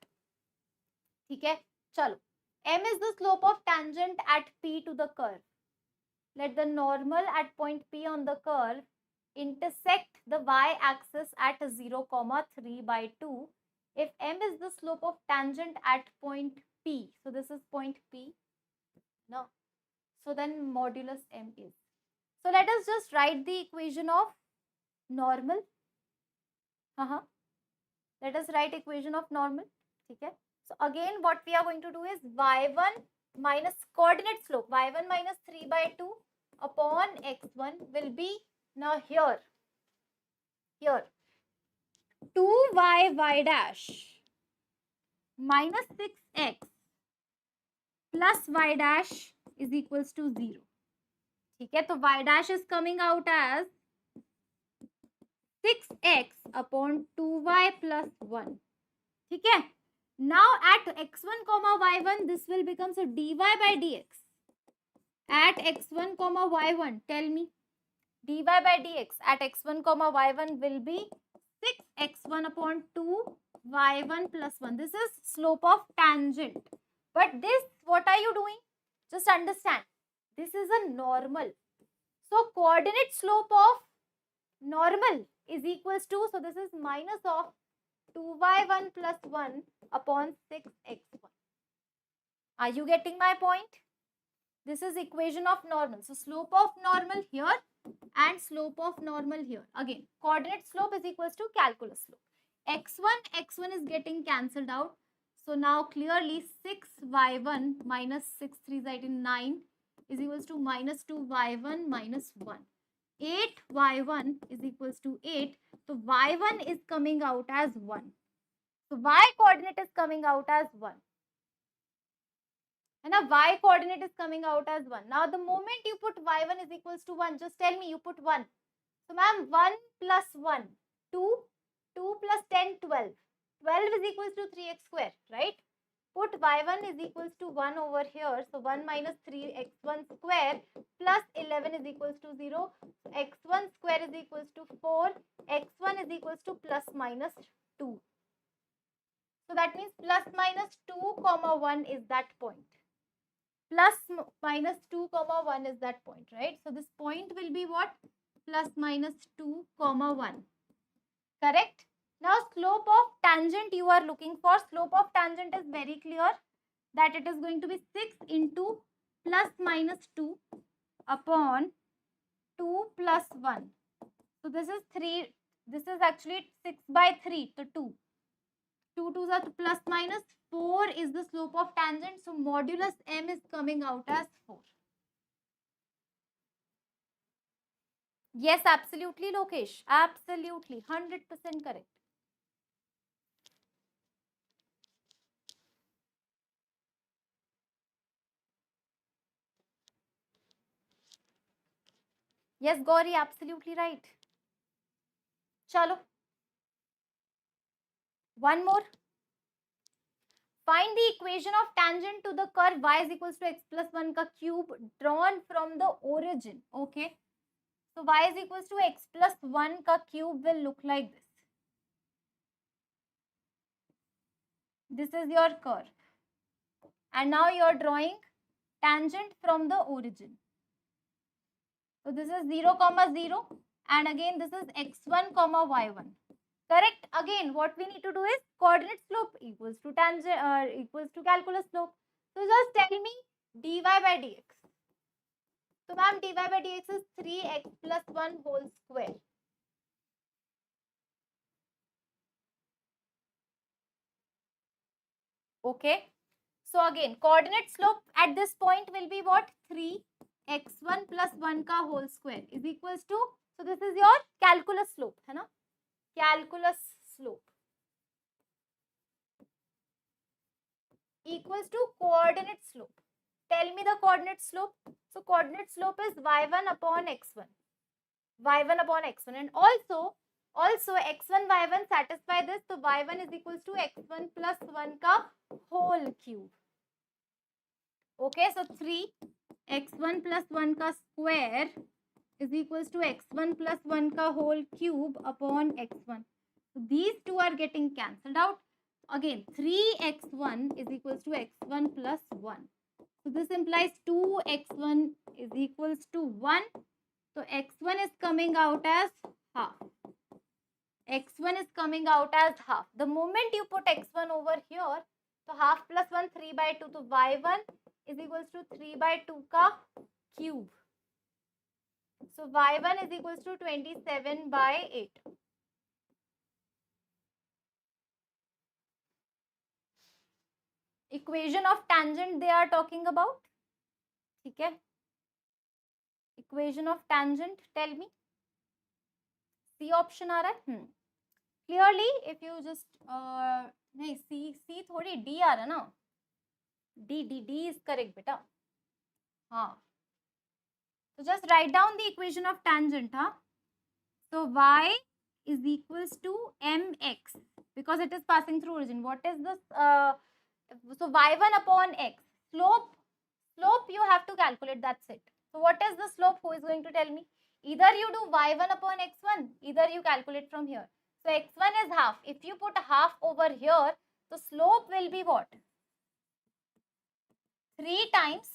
Okay? Chalo. M is the slope of tangent at P to the curve. Let the normal at point P on the curve intersect the y-axis at 0, 3 by 2. If M is the slope of tangent at point P, so this is point P, no. So then modulus M is. So let us just write the equation of normal. Let us write equation of normal. Okay. So again, what we are going to do is y1 minus coordinate slope, y1 minus 3 by 2 upon x1 will be now here 2y dash minus 6x plus y dash is equals to 0. Okay, so y dash is coming out as 6x upon 2y plus 1. Okay, now at x1 comma y1 this will become so dy by dx at x1 comma y1, tell me, dy by dx at x1 comma y1 will be 6x1 upon 2 y1 plus 1. This is slope of tangent. But this, what are you doing? Just understand, this is a normal. So coordinate slope of normal is equals to, so this is minus of 2y1 plus 1 upon 6x1. Are you getting my point? This is equation of normal. So slope of normal here and slope of normal here. Again, coordinate slope is equals to calculus slope. x1 is getting cancelled out. So now clearly 6y1 minus 6 3 is 9 is equals to minus 2y1 minus 1. 8y1 is equals to 8. So y1 is coming out as 1. So y coordinate is coming out as 1. And a y coordinate is coming out as 1. Now the moment you put y1 is equals to 1, just tell me you put 1. So ma'am, 1 plus 1, 2, 2 plus 10, 12. 12 is equals to 3x square, right? Put y1 is equals to 1 over here. So 1 minus 3x1 square plus 11 is equals to 0. So x1 square is equals to 4. x1 is equals to plus minus 2. So that means plus minus 2 comma 1 is that point. Plus minus 2 comma 1 is that point, right? So this point will be what? Plus minus 2 comma 1. Correct? Now slope of tangent you are looking for. Slope of tangent is very clear that it is going to be 6 into plus minus 2 upon 2 plus 1. So this is 3. This is actually 6 by 3. So 2. 2 2s are plus minus. 4 is the slope of tangent. So modulus M is coming out as 4. Yes, absolutely, Lokesh. Absolutely. 100% correct. Yes, Gauri, absolutely right. Chalo. One more. Find the equation of tangent to the curve y is equals to x plus 1 ka cube drawn from the origin. Okay. So y is equals to x plus 1 ka cube will look like this. This is your curve. And now you are drawing tangent from the origin. So this is 0, 0. And again this is x1, y1. Correct? Again, what we need to do is coordinate slope equals to tangent equals to calculus slope. So just tell me dy by dx. So ma'am, dy by dx is 3x plus 1 whole square. Okay. So again, coordinate slope at this point will be what? 3x1 plus 1 ka whole square is equals to, so this is your calculus slope, है ना? Calculus slope equals to coordinate slope. Tell me the coordinate slope. So coordinate slope is y1 upon x1. y1 upon x1, and also x1 y1 satisfy this, so y1 is equals to x1 plus 1 ka whole cube. Okay, so 3 x1 plus 1 ka square is equals to x1 plus 1 ka whole cube upon x1. So these two are getting cancelled out. Again, 3x1 is equals to x1 plus 1. So this implies 2x1 is equals to 1. So x1 is coming out as half. X1 is coming out as half. The moment you put x1 over here, so half plus 1, 3 by 2. So y1 is equals to 3 by 2 ka cube. So y1 is equals to 27 by 8. Equation of tangent they are talking about. Okay. Equation of tangent, tell me. C option आ रहा है. Clearly, if you just नहीं C थोड़ी D आ रहा है ना. D is correct बेटा. हाँ. So just write down the equation of tangent, huh? So y is equals to mx because it is passing through origin. What is this? So y1 upon x. Slope you have to calculate, that's it. So what is the slope? Who is going to tell me? Either you do y1 upon x1, either you calculate from here. So x1 is half. If you put half over here, the slope will be what? 3 times.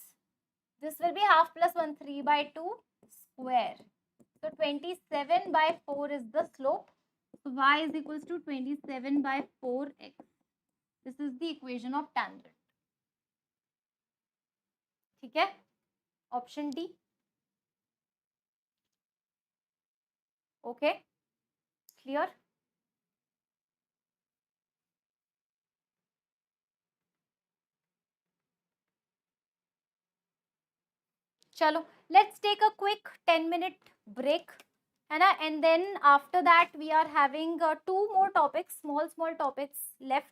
This will be half plus 1, 3 by 2 square. So 27 by 4 is the slope. So y is equals to 27 by 4x. This is the equation of tangent. ठीक है? Option D. Okay? Clear? Chalo, let's take a quick 10-minute break. And then after that, we are having 2 more topics, small topics left,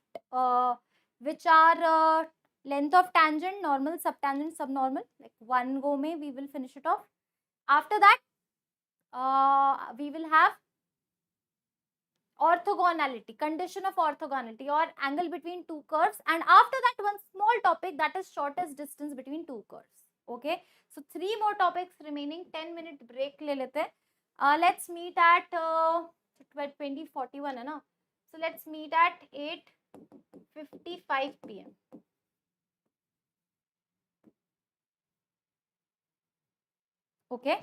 which are length of tangent, normal, subtangent, subnormal. Like one go mein we will finish it off. After that, we will have orthogonality, condition of orthogonality or angle between two curves, and after that one small topic, that is shortest distance between two curves. Okay, so 3 more topics remaining. 10-minute break le lete hain. Let's meet at 20:41 है ना, so let's meet at 8:55 p.m. Okay.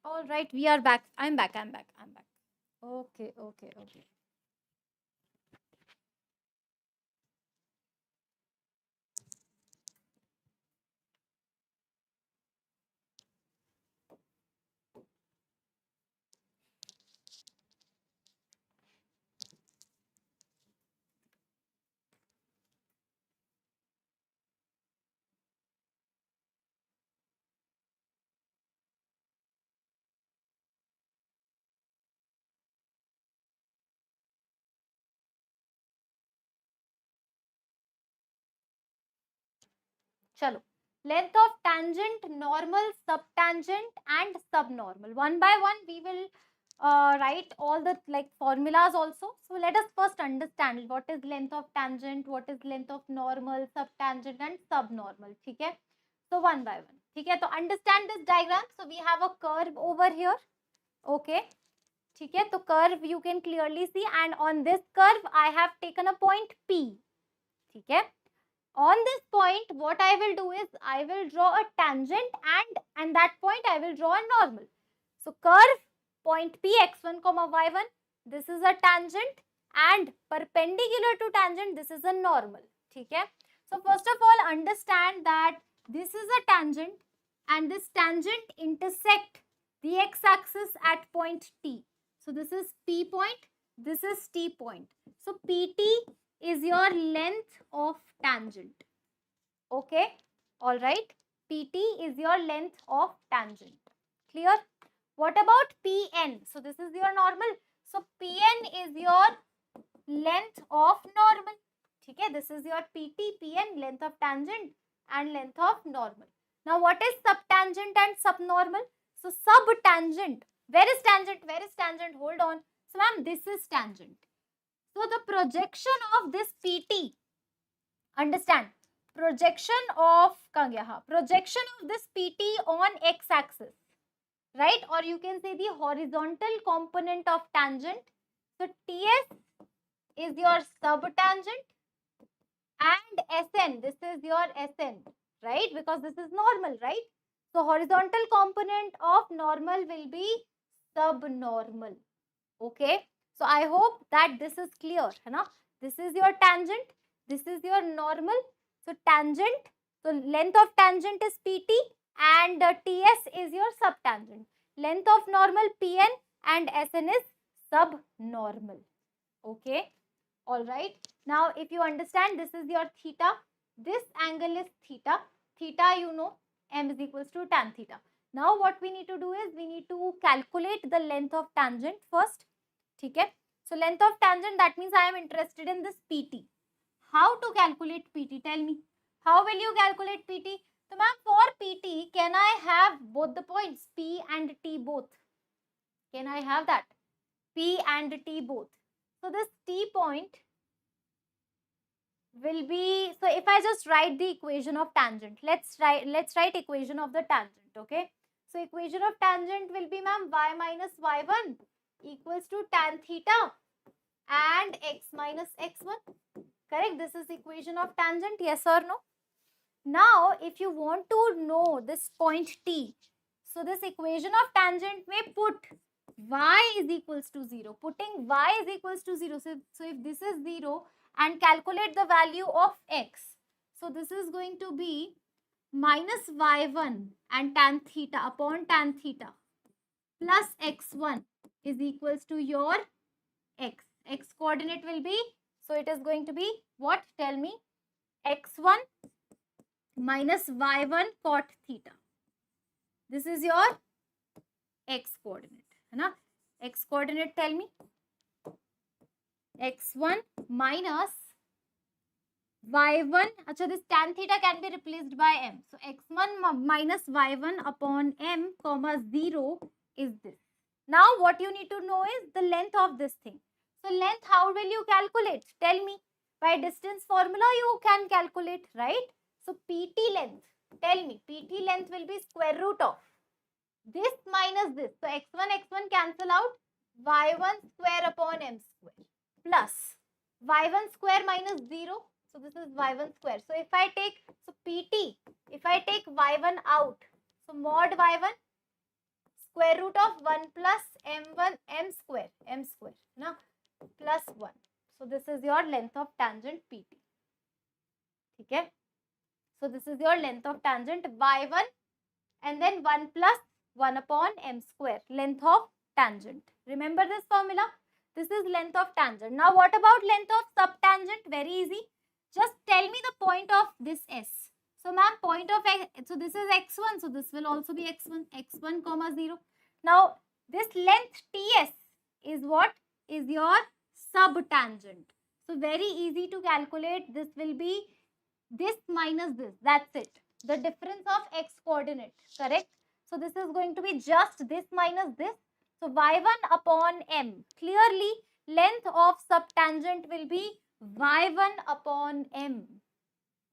all right. We are back. I'm back. Okay, okay, okay. Chalo. Length of tangent, normal, subtangent, and subnormal. One by one, we will write all the like formulas also. So let us first understand what is length of tangent, what is length of normal, subtangent, and subnormal. Okay. So one by one. Okay. So understand this diagram. So we have a curve over here. Okay. Okay. So curve you can clearly see, and on this curve I have taken a point P. Okay. On this point, what I will do is I will draw a tangent, and that point I will draw a normal. So curve point P x1 comma y1, this is a tangent, and perpendicular to tangent, this is a normal. Okay. So first of all, understand that this is a tangent, and this tangent intersect the x-axis at point T. So this is P point, this is T point. So PT is your length of tangent. Okay, all right. PT is your length of tangent. Clear? What about PN? So this is your normal. So PN is your length of normal. Okay, this is your PT, PN, length of tangent and length of normal. Now what is subtangent and subnormal? So subtangent. Where is tangent? Where is tangent? Hold on. So ma'am, this is tangent. So the projection of this PT, understand, projection of projection of this PT on x-axis, right? Or you can say the horizontal component of tangent. So TS is your subtangent, and SN, this is your SN, right? Because this is normal, right? So horizontal component of normal will be subnormal. Okay, so I hope that this is clear, है ना? This is your tangent, this is your normal. So tangent, so length of tangent is PT, and TS is your subtangent. Length of normal PN, and SN is subnormal. Okay, all right. Now if you understand, this is your theta, this angle is theta. Theta, you know, m is equals to tan theta. Now what we need to do is we need to calculate the length of tangent first. Okay. So length of tangent, that means I am interested in this PT. How to calculate PT? Tell me. How will you calculate PT? So ma'am, for PT, can I have both the points P and T both? Can I have that? P and T both. So this T point will be, so if I just write the equation of tangent, let's write equation of the tangent. Okay. So equation of tangent will be, ma'am, y minus y1 equals to tan theta and x minus x1. Correct? This is equation of tangent, yes or no? Now, if you want to know this point T, so this equation of tangent may put y is equals to 0. Putting y is equals to 0. So if this is 0 and calculate the value of x, so this is going to be minus y1 and tan theta upon tan theta plus x1 is equals to your x. X coordinate will be, so it is going to be what? Tell me. x1 minus y1 cot theta. This is your x coordinate. है ना? X coordinate, tell me. x1 minus y1. Achha, this tan theta can be replaced by m. So x1 minus y1 upon m comma 0 is this. Now what you need to know is the length of this thing. So length, how will you calculate? Tell me. By distance formula you can calculate, right? So PT length, tell me, PT length will be square root of this minus this. So x1 cancel out, y1 square upon m square plus y1 square minus 0. So this is y1 square. So if I take, so PT, if I take y1 out, so mod y1 square root of 1 plus m1 m square na plus 1. So this is your length of tangent PT. Okay. So this is your length of tangent y1 and then 1 plus 1 upon m square, length of tangent. Remember this formula? This is length of tangent. Now what about length of subtangent? Very easy. Just tell me the point of this S. So ma'am, point of X, so this is x1, so this will also be x1 comma 0. Now this length TS is what? Is your subtangent. So very easy to calculate. This will be this minus this. That's it. The difference of x coordinate, correct? So this is going to be just this minus this. So y1 upon m. Clearly, length of subtangent will be y1 upon m.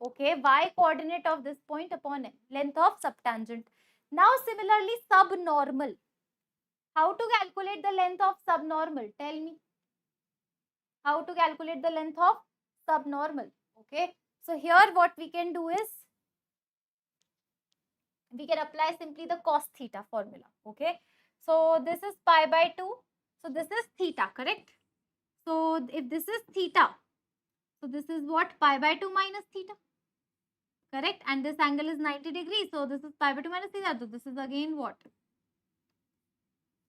Okay, y coordinate of this point upon m. Length of subtangent. Now similarly, subnormal. How to calculate the length of subnormal? Tell me. How to calculate the length of subnormal? Okay. So here what we can do is, we can apply simply the cos theta formula. Okay. So this is pi by 2. So this is theta, correct? So if this is theta, so this is what? Pi by 2 minus theta. Correct? And this angle is 90 degrees. So this is pi by 2 minus theta. So this is again what?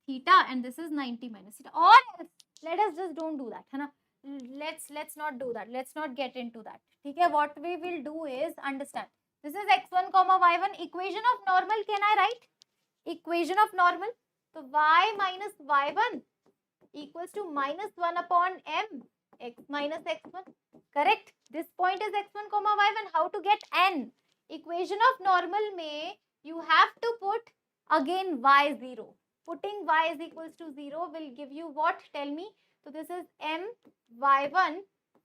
Theta, and this is 90 minus theta. Or else, let us just don't do that. Hai na? Let's not do that. Let's not get into that. Okay, what we will do is understand. This is x1 comma y1. Equation of normal can I write? Equation of normal. So y minus y1 equals to minus 1 upon m x minus x1. Correct? This point is x1 comma y1. How to get n? Equation of normal may you have to put again y0. Putting y is equals to 0 will give you what? Tell me. So this is m y1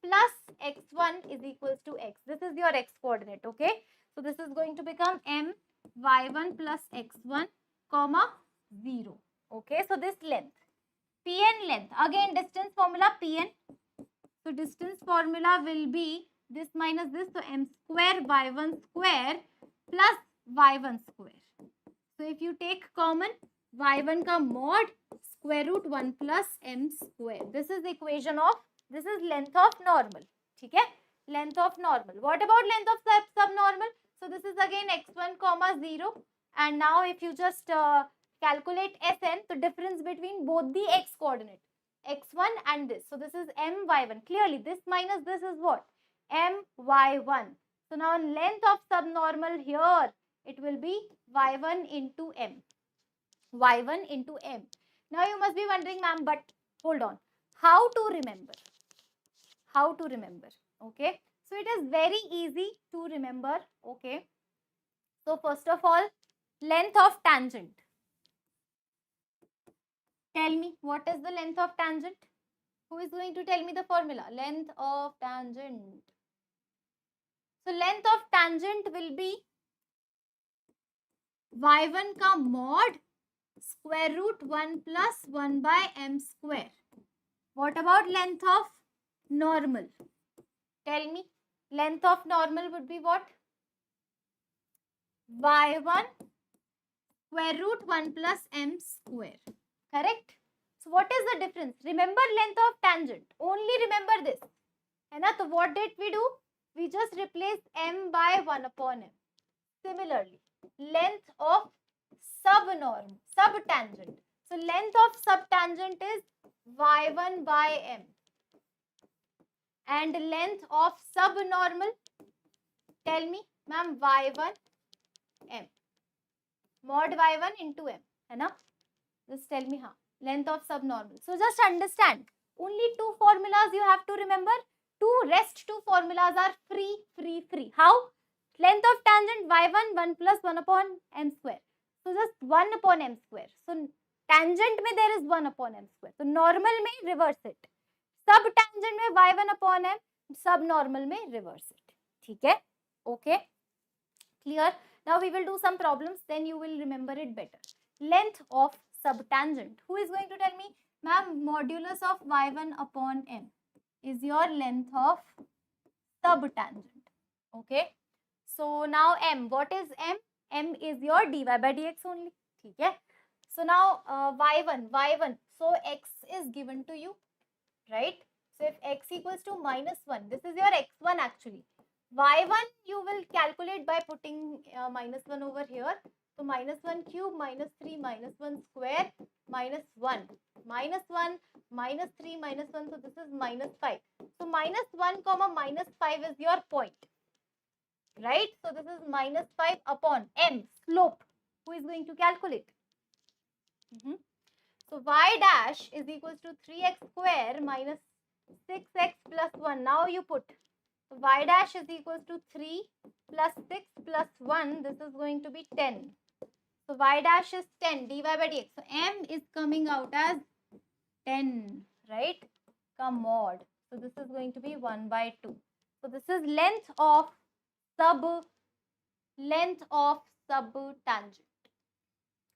plus x1 is equals to x. This is your x coordinate, okay? So this is going to become m y1 plus x1 comma 0. Okay, so this length. Pn length. Again distance formula Pn. So distance formula will be this minus this. So m square y1 square plus y1 square. So if you take common, y1 ka mod square root 1 plus m square. This is the equation of, this is length of normal. Okay? Length of normal. What about length of subnormal? So this is again x1 comma 0. And now if you just calculate Sn, the difference between both the x coordinate, x1 and this. So this is m y1. Clearly this minus this is what? M y1. So now length of subnormal here, it will be y1 into m. y1 into m. Now you must be wondering, ma'am, but hold on. How to remember? How to remember? Okay. So it is very easy to remember. Okay. So first of all, length of tangent. Tell me, what is the length of tangent? Who is going to tell me the formula? Length of tangent. So length of tangent will be y1 ka mod square root 1 plus 1 by m square. What about length of normal? Tell me. Length of normal would be what? y1 square root 1 plus m square. Correct? So what is the difference? Remember length of tangent. Only remember this. So what did we do? We just replaced m by 1 upon m. Similarly, length of subtangent. So length of subtangent is y1 by m. And length of subnormal, tell me, ma'am, y1 m. Mod y1 into m. Hai na? Just tell me how. Length of subnormal. So just understand. Only two formulas you have to remember. Rest two formulas are free. How? Length of tangent y1 1 plus 1 upon m square. So just 1 upon m square. So tangent mein there is 1 upon m square. So normal mein reverse it. Subtangent mein y1 upon m. Subnormal mein reverse it. ठीक है? Okay. Clear? Now we will do some problems. Then you will remember it better. Length of subtangent. Who is going to tell me? Ma'am, modulus of y1 upon m is your length of subtangent. Okay. So now m. What is m? M is your dy by dx only. Okay. So now y1. So x is given to you, right? So if x equals to -1, this is your x1 actually. Y1 you will calculate by putting -1 over here. So -1 cube, -3, -1 square, -1, -1, -3, -1. So this is -5. So -1 comma -5 is your point, right? So this is -5 upon m, slope. Who is going to calculate? So y dash is equals to 3x square minus 6x plus 1. Now you put, so y dash is equals to 3 plus 6 plus 1. This is going to be 10. So y dash is 10 dy by dx. So m is coming out as 10, right? Come mod. So this is going to be 1 by 2. So this is length of subtangent.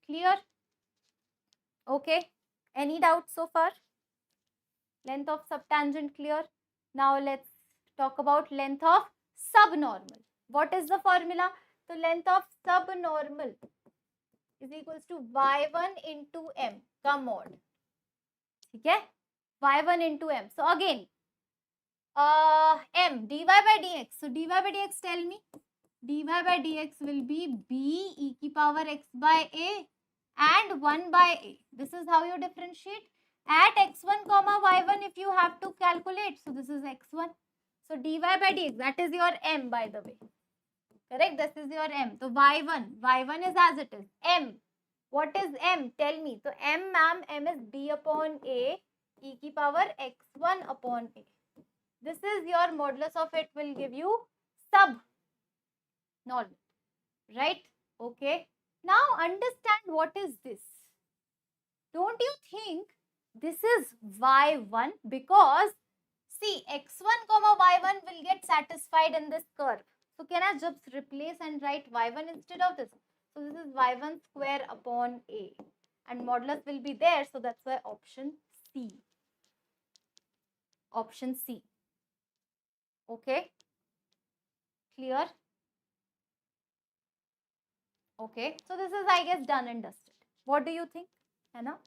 Clear? Okay. Any doubts so far? Length of subtangent clear. Now let's talk about length of subnormal. What is the formula? So length of subnormal is equals to y1 into m. Come on. Okay? y1 into m. So again, m dy by dx. So dy by dx, tell me. Dy by dx will be b e की power x by a and 1 by a. This is how you differentiate. At x1 comma y1 if you have to calculate. So this is x1. So dy by dx, that is your m by the way. Correct? This is your m. So y1 is as it is. M. What is m? Tell me. So m, ma'am, m is b upon a e की power x1 upon a. This is your modulus of it will give you subnormal. Right? Okay. Now understand what is this. Don't you think this is y1? Because see, x1 comma y1 will get satisfied in this curve. So can I just replace and write y1 instead of this? So this is y1 square upon a. And modulus will be there. So that's why option C. Option C. Okay. Clear? Okay. So this is, I guess, done and dusted. What do you think? है ना?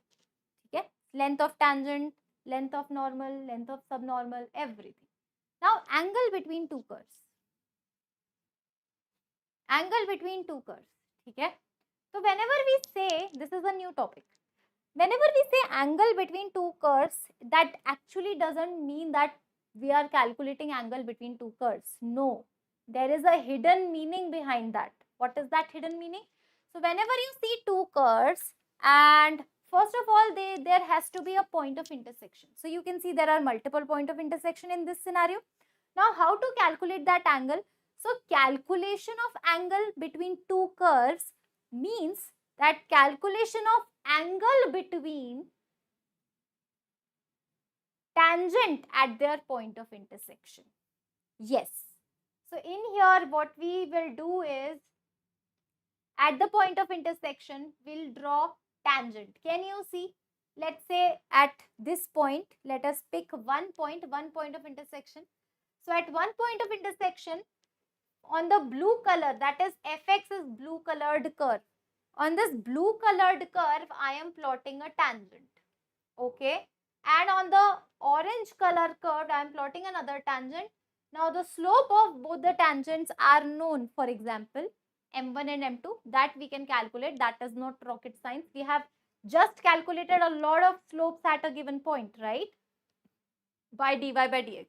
Okay. Length of tangent, length of normal, length of subnormal, everything. Now, angle between two curves. Angle between two curves. Okay. So, whenever we say, this is a new topic. Whenever we say angle between two curves, that actually doesn't mean that we are calculating angle between two curves. No. There is a hidden meaning behind that. What is that hidden meaning? So, whenever you see two curves and first of all, there has to be a point of intersection. So, you can see there are multiple points of intersection in this scenario. Now, how to calculate that angle? So, calculation of angle between two curves means that calculation of angle between tangent at their point of intersection. Yes. So, in here, what we will do is, at the point of intersection, we'll draw tangent. Can you see? Let's say at this point, let us pick one point of intersection. So at one point of intersection, on the blue color, that is fx is blue colored curve. On this blue colored curve, I am plotting a tangent. Okay. And on the orange color curve, I am plotting another tangent. Now the slope of both the tangents are known. For example, m1 and m2, that we can calculate. That is not rocket science. We have just calculated a lot of slopes at a given point, right? By dy by dx.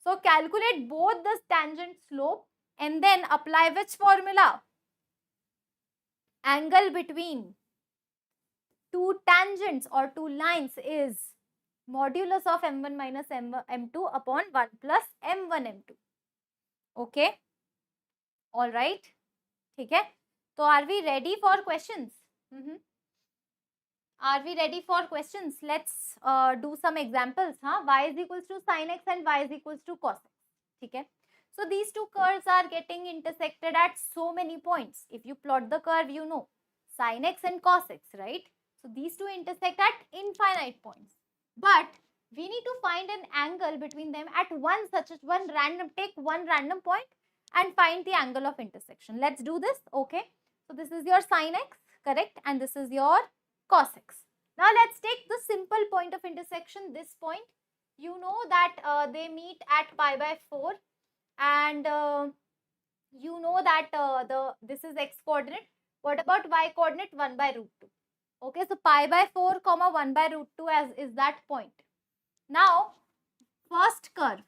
So calculate both the tangent slope and then apply which formula? Angle between two tangents or two lines is modulus of m1 minus m2 upon 1 plus m1 m2. Okay. All right. Okay. So are we ready for questions? Are we ready for questions? Let's do some examples. Y is equals to sin x and y is equals to cos x. Okay. So these two curves are getting intersected at so many points. If you plot the curve, you know sin x and cos x, right? So these two intersect at infinite points. But we need to find an angle between them at one such as take one random point and find the angle of intersection. Let's do this. Okay. So this is your sin x, correct? And this is your cos x. Now let's take the simple point of intersection, this point. You know that they meet at pi by 4, and you know that this is x coordinate. What about y coordinate? 1 by root 2. Okay, so pi by 4 comma 1 by root 2 as is that point. Now first curve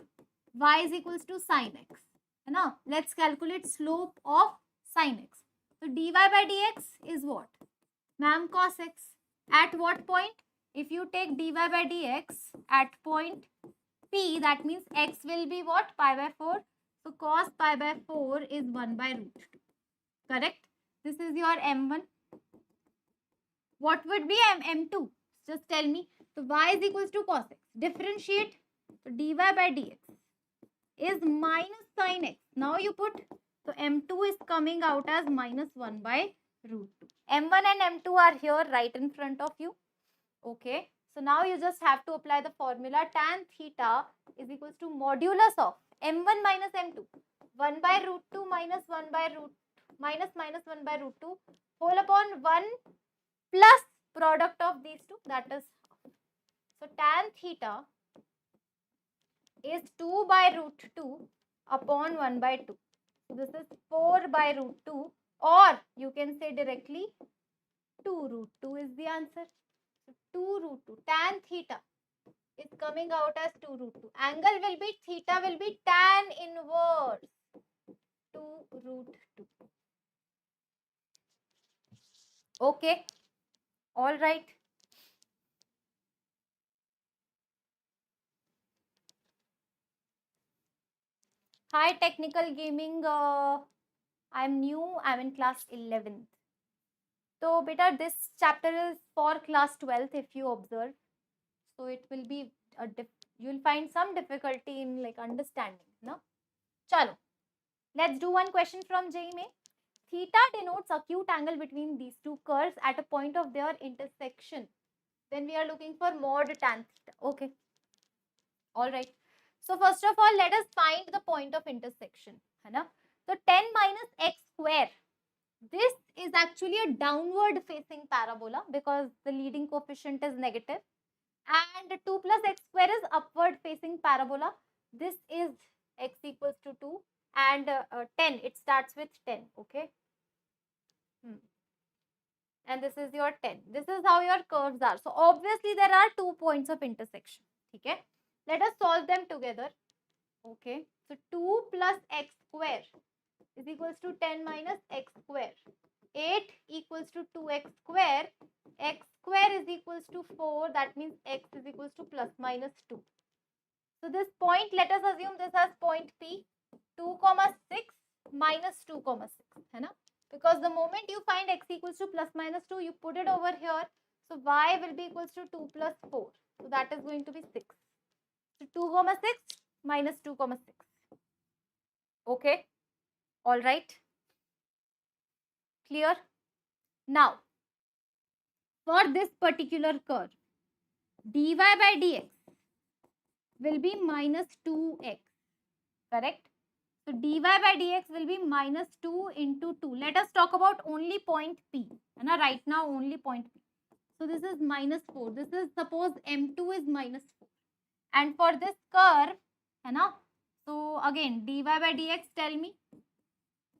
y is equals to sin x. Now let's calculate slope of sin x. So dy by dx is what? Ma'am, cos x. At what point? If you take dy by dx at point P, that means x will be what? Pi by 4. So cos pi by 4 is 1 by root 2. Correct? This is your m1. What would be m2? Just tell me. So y is equals to cos x. Differentiate. So dy by dx is minus sin x. Now you put, so m2 is coming out as minus 1 by root 2. m1 and m2 are here right in front of you. Okay. So now you just have to apply the formula. Tan theta is equals to modulus of m1 minus m2. 1 by root 2 minus 1 by root minus 1 by root 2 whole upon 1 plus product of these two, that is half. So tan theta is 2 by root 2 upon 1 by 2. So this is 4 by root 2, or you can say directly 2 root 2 is the answer. So 2 root 2. Tan theta is coming out as 2 root 2. Angle will be, theta will be tan inverse 2 root 2. Okay. All right. Hi, technical gaming. I'm new. I'm in class 11th. So, beta, this chapter is for class 12th if you observe. So, it will be you'll find some difficulty in like understanding. No? Chalo. Let's do one question from JEE. Theta denotes acute angle between these two curves at a point of their intersection. Then we are looking for mod tan theta. Okay. All right. So first of all, let us find the point of intersection. Hai. So 10 minus x square. This is actually a downward facing parabola because the leading coefficient is negative. And 2 plus x square is upward facing parabola. This is x equals to 2 and 10. It starts with 10. Okay. And this is your 10. This is how your curves are. So obviously there are 2 points of intersection. Okay. Let us solve them together. Okay. So 2 plus x square is equals to 10 minus x square. 8 equals to 2x square. X square is equals to 4. That means x is equals to plus minus 2. So this point, let us assume this as point P. 2 comma 6 minus 2 comma 6. Hai na? Because the moment you find x equals to plus minus 2, you put it over here. So y will be equals to 2 plus 4. So that is going to be 6. So 2 comma 6 minus 2 comma 6. Okay. All right. Clear? Now, for this particular curve, dy by dx will be minus 2x. Correct? So dy by dx will be minus 2 into 2. Let us talk about only point P. And right now only point P. So this is minus 4. This is, suppose m2 is minus 4. And for this curve, so again dy by dx, tell me.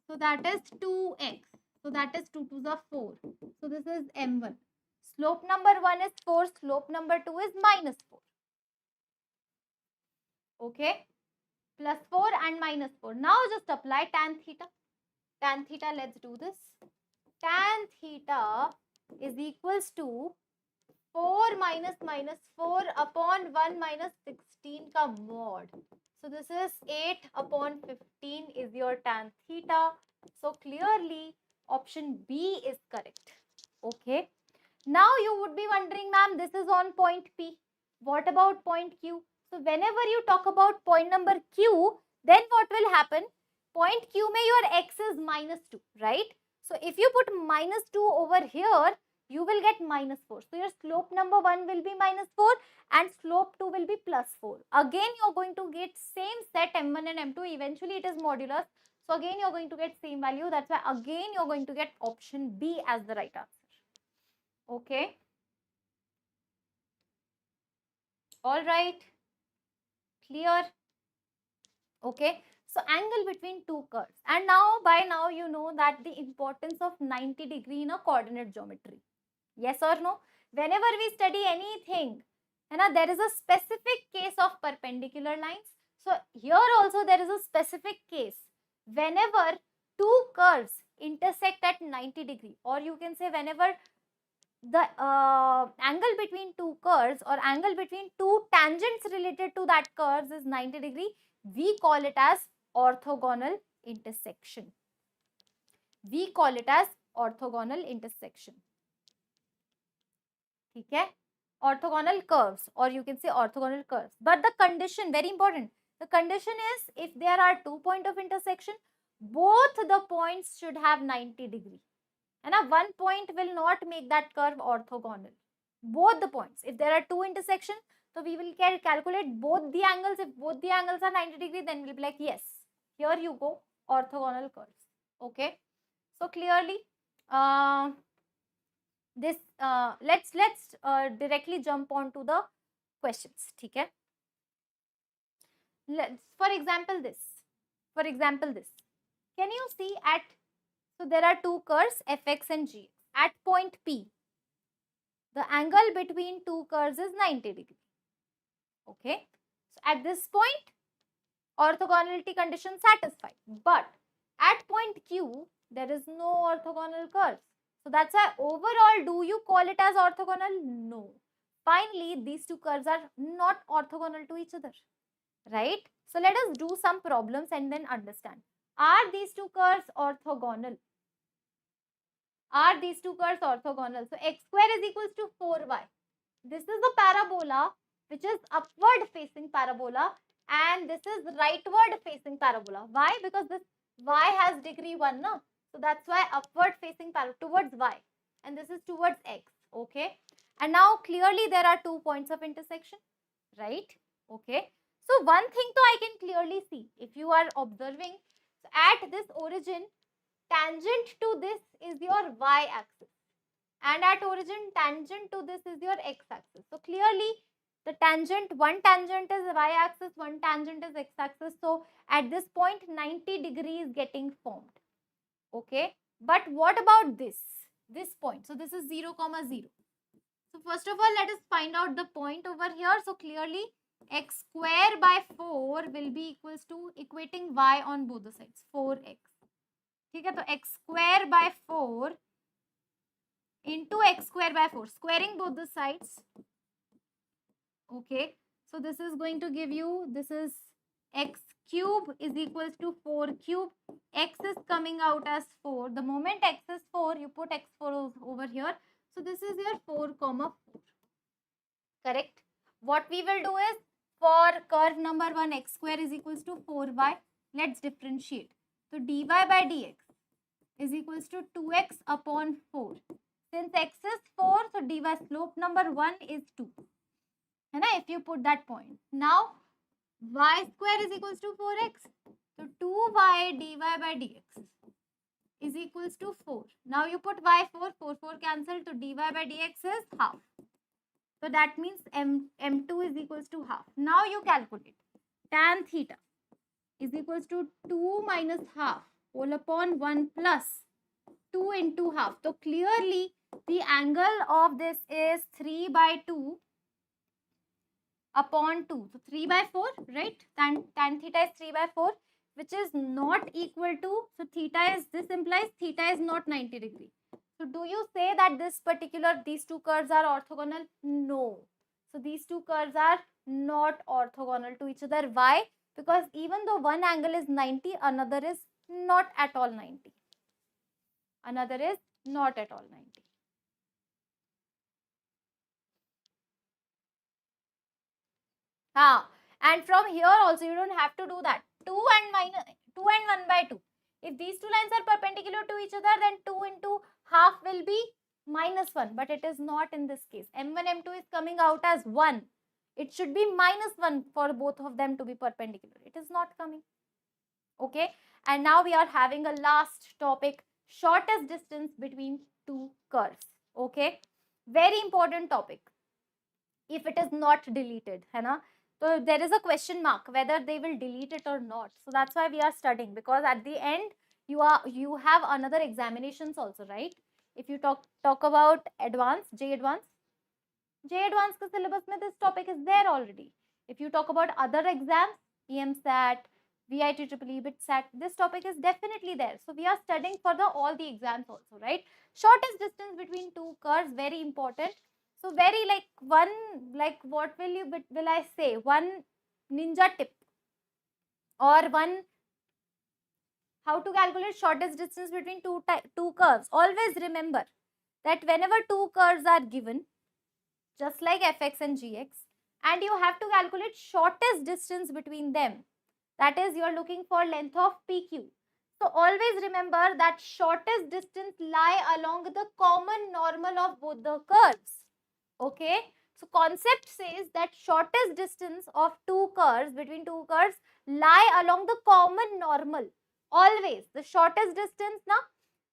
So that is 2x. So that is 2 to the 4. So this is m1. Slope number 1 is 4. Slope number 2 is minus 4. Okay. Plus 4 and minus 4. Now just apply tan theta. Tan theta, let's do this. Tan theta is equals to 4 minus minus 4 upon 1 minus 16 ka mod. So this is 8 upon 15 is your tan theta. So clearly option B is correct. Okay. Now you would be wondering, ma'am, this is on point P. What about point Q? So whenever you talk about point number Q, then what will happen? Point Q mein your x is minus 2, right? So if you put minus 2 over here, you will get minus 4. So your slope number 1 will be minus 4 and slope 2 will be plus 4. Again, you're going to get same set m1 and m2. Eventually, it is modulus. So again, you're going to get same value. That's why again, you're going to get option B as the right answer. Okay. All right, clear? Okay, so angle between two curves. And now, by now, you know that the importance of 90-degree in a coordinate geometry. Yes or no? Whenever we study anything, there is a specific case of perpendicular lines. So here also there is a specific case. Whenever two curves intersect at 90-degree, or you can say whenever the angle between two curves or angle between two tangents related to that curves is 90-degree, we call it as orthogonal intersection. We call it as orthogonal intersection. Okay? Orthogonal curves, or you can say orthogonal curves. But the condition, very important, the condition is if there are 2 points of intersection, both the points should have 90-degree. And one point will not make that curve orthogonal. Both the points. If there are two intersections, so we will calculate both the angles. If both the angles are 90-degree, then we'll be like, yes, here you go, orthogonal curves. Okay. So clearly, this let's directly jump on to the questions. Okay. Let's, for example, this. Can you see at, so there are two curves fx and g. At point P, the angle between two curves is 90-degree. Okay. So at this point, orthogonality condition satisfied. But at point Q, there is no orthogonal curves. So that's why overall, do you call it as orthogonal? No. Finally, these two curves are not orthogonal to each other. Right? So let us do some problems and then understand. Are these two curves orthogonal? Are these two curves orthogonal? So x square is equals to 4y. This is the parabola which is upward facing parabola, and this is rightward facing parabola. Why? Because this y has degree 1, no? So that's why upward facing parabola towards y, and this is towards x. Okay. And now clearly there are 2 points of intersection, right? Okay. So one thing though I can clearly see, if you are observing, so at this origin, tangent to this is your y axis, and at origin tangent to this is your x axis. So clearly the tangent, one tangent is y axis, one tangent is x axis. So at this point 90-degree is getting formed. Okay. But what about this point? So this is 0, 0. So first of all, let us find out the point over here. So clearly x square by 4 will be equals to equating y on both the sides, 4x. Okay, so x square by 4 into x square by 4, squaring both the sides. Okay, so this is going to give you, this is x cube is equals to 4 cube. X is coming out as 4. The moment x is 4, you put x4 over here. So this is your 4, 4. Correct? What we will do is, for curve number 1, x square is equals to 4y. Let's differentiate. So dy by dx is equals to 2x upon 4. Since x is 4, so dy slope number 1 is 2. And if you put that point. Now, y square is equals to 4x. So 2y dy by dx is equals to 4. Now you put y 4, 4 cancel, to dy by dx is half. So that means m2 is equals to half. Now you calculate. Tan theta is equals to 2 minus half whole upon 1 plus 2 into half. So clearly the angle of this is 3 by 2 upon 2. So 3 by 4, right? Tan theta is 3 by 4, which is not equal to, so theta is, this implies theta is not 90-degree. So do you say that these two curves are orthogonal? No. So these two curves are not orthogonal to each other. Why? Because even though one angle is 90, another is not at all 90. Another is not at all 90. And from here also you don't have to do that. 2 and 1 by 2. If these two lines are perpendicular to each other, then 2 into half will be minus 1. But it is not in this case. M1, M2 is coming out as 1. It should be minus 1 for both of them to be perpendicular. It is not coming. Okay. And now we are having a last topic. Shortest distance between two curves. Okay. Very important topic. if it is not deleted, है ना? So there is a question mark whether they will delete it or not. So that's why we are studying, because at the end you have another examinations also, right? If you talk about advanced, J advanced का syllabus में this topic is there already. If you talk about other exams, EMSAT, VIT BIT SAT, this topic is definitely there. So we are studying for the all the exams also, right? Shortest distance between two curves, very important. So very like one, like what will I say? One ninja tip or one how to calculate shortest distance between two curves. Always remember that whenever two curves are given, just like fx and gx, and you have to calculate shortest distance between them. That is, you are looking for length of PQ. So always remember that shortest distance lie along the common normal of both the curves. Okay. So concept says that shortest distance of two curves, between two curves, lie along the common normal. Always the shortest distance now.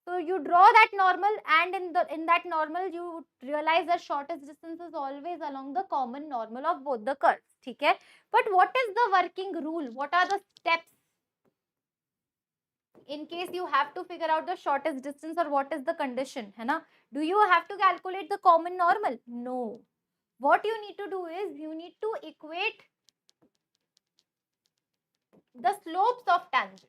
So you draw that normal, and in that normal you realize the shortest distance is always along the common normal of both the curves. Okay? But what is the working rule? What are the steps in case you have to figure out the shortest distance, or what is the condition? है ना? Do you have to calculate the common normal? No. What you need to do is you need to equate the slopes of tangent.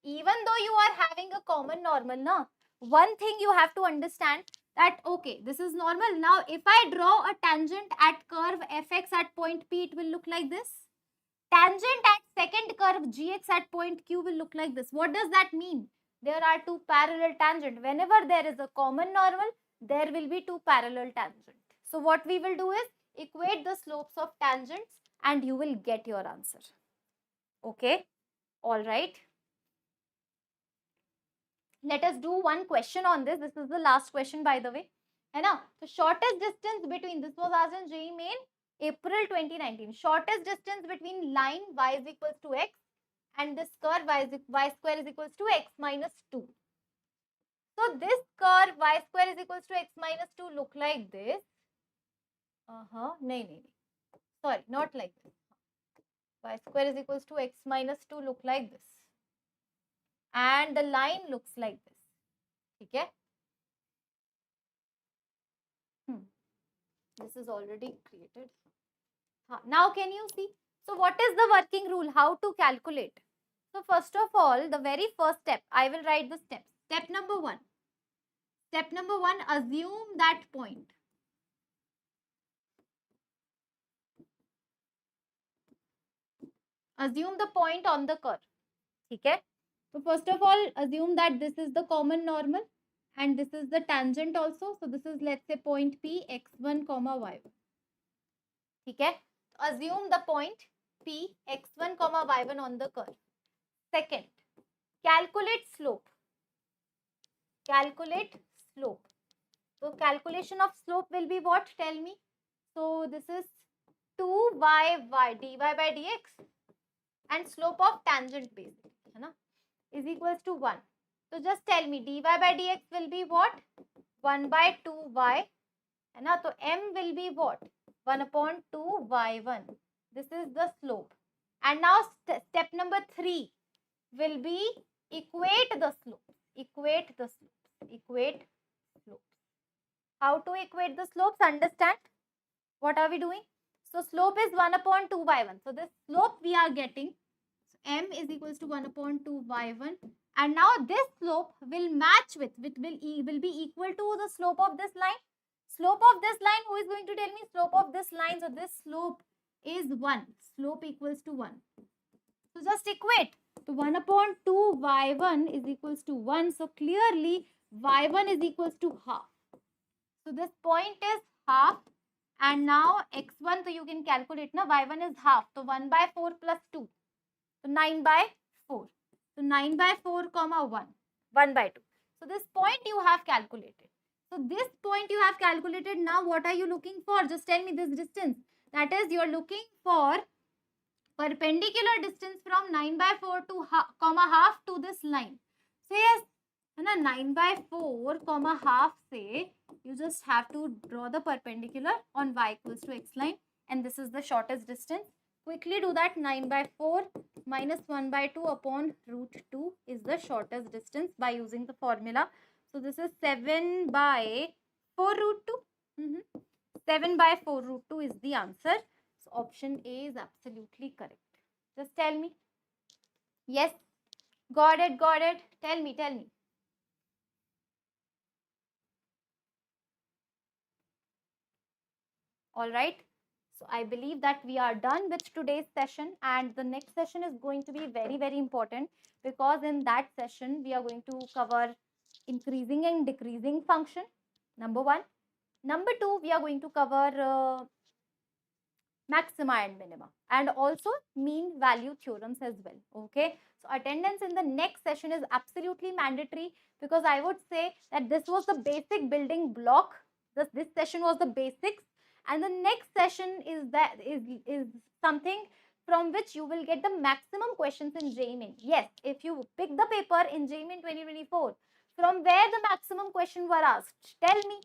Even though you are having a common normal, na, one thing you have to understand that, okay, this is normal. Now, if I draw a tangent at curve fx at point P, it will look like this. Tangent at second curve gx at point Q will look like this. What does that mean? There are two parallel tangents. Whenever there is a common normal, there will be two parallel tangents. So what we will do is equate the slopes of tangents and you will get your answer. Okay. All right. Let us do one question on this. This is the last question, by the way. है ना? The shortest distance between, this was asked in JEE Main April 2019. Shortest distance between line y is equals to x and this curve y square is equals to x minus 2. So this curve y square is equals to x minus 2 look like this. No. Sorry, not like this. Y square is equals to x minus 2 look like this. And the line looks like this. Okay? This is already created. Now can you see? So what is the working rule? How to calculate? So first of all, the very first step, I will write the steps. Step number 1. Step number 1, assume that point. Assume the point on the curve. Okay? So first of all, assume that this is the common normal and this is the tangent also. So this is, let's say, point P, x1, y1. Okay? Assume the point P, x1, y1 on the curve. Second, calculate slope. Calculate slope. So calculation of slope will be what? Tell me. So this is 2y dy by dx and slope of tangent basically, is equals to 1. So just tell me dy by dx will be what? 1 by 2y. So m will be what? 1 upon 2y1. This is the slope. And now step number 3 will be equate the slopes. Equate the slopes. Equate slopes. How to equate the slopes? Understand? What are we doing? So slope is 1 upon 2 by 1. So this slope we are getting. So m is equals to 1 upon 2 by 1. And now this slope will match with, will be equal to the slope of this line. Slope of this line, who is going to tell me? Slope of this line. So this slope is 1. Slope equals to 1. So just equate. So 1 upon 2 y1 is equals to 1. So clearly y1 is equals to half. So this point is half. And now x1, so you can calculate now, y1 is half. So 1 by 4 plus 2. So 9 by 4. So 9 by 4 comma 1. 1 by 2. So this point you have calculated. So this point you have calculated. Now what are you looking for? Just tell me this distance. That is, you are looking for perpendicular distance from 9 by 4 to half to this line. So yes, 9 by 4 comma half से You just have to draw the perpendicular on y equals to x line, and this is the shortest distance. Quickly do that. 9 by 4 minus 1 by 2 upon root 2 is the shortest distance by using the formula. So this is 7 by 4 root 2. 7 by 4 root 2 is the answer. So option A is absolutely correct. Just tell me. Yes, got it, got it. Tell me, tell me. All right. So I believe that we are done with today's session, and the next session is going to be very, very important, because in that session we are going to cover increasing and decreasing function, number one. Number two, we are going to cover maxima and minima, and also mean value theorems as well. Okay, so attendance in the next session is absolutely mandatory, because I would say that this was the basic building block. This session was the basics, and the next session is something from which you will get the maximum questions in JEE. Yes, if you pick the paper in JEE 2024, from where the maximum question were asked, tell me.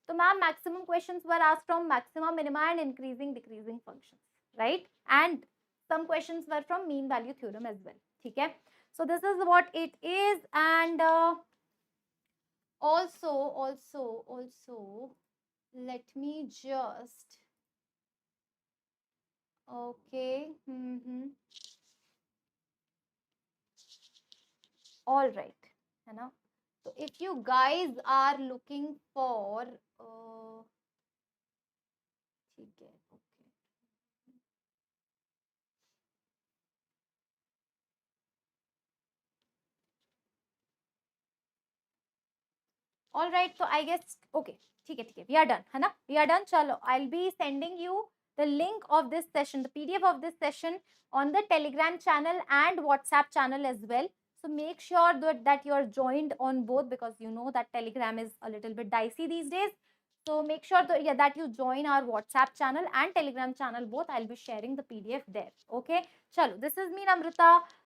So ma'am, maximum questions were asked from maxima, minima and increasing, decreasing functions, right? And some questions were from mean value theorem as well. Okay? So this is what it is. And also, let me just, okay. All right. You know? So if you guys are looking for, okay. All right, so I guess, okay, ठीक है, we are done, है ना? We are done. चलो, I'll be sending you the link of this session, the PDF of this session on the Telegram channel and WhatsApp channel as well. So make sure that you are joined on both, because you know that Telegram is a little bit dicey these days. So make sure that you join our WhatsApp channel and Telegram channel both. I'll be sharing the PDF there. Okay, chalo, this is me, Namrata.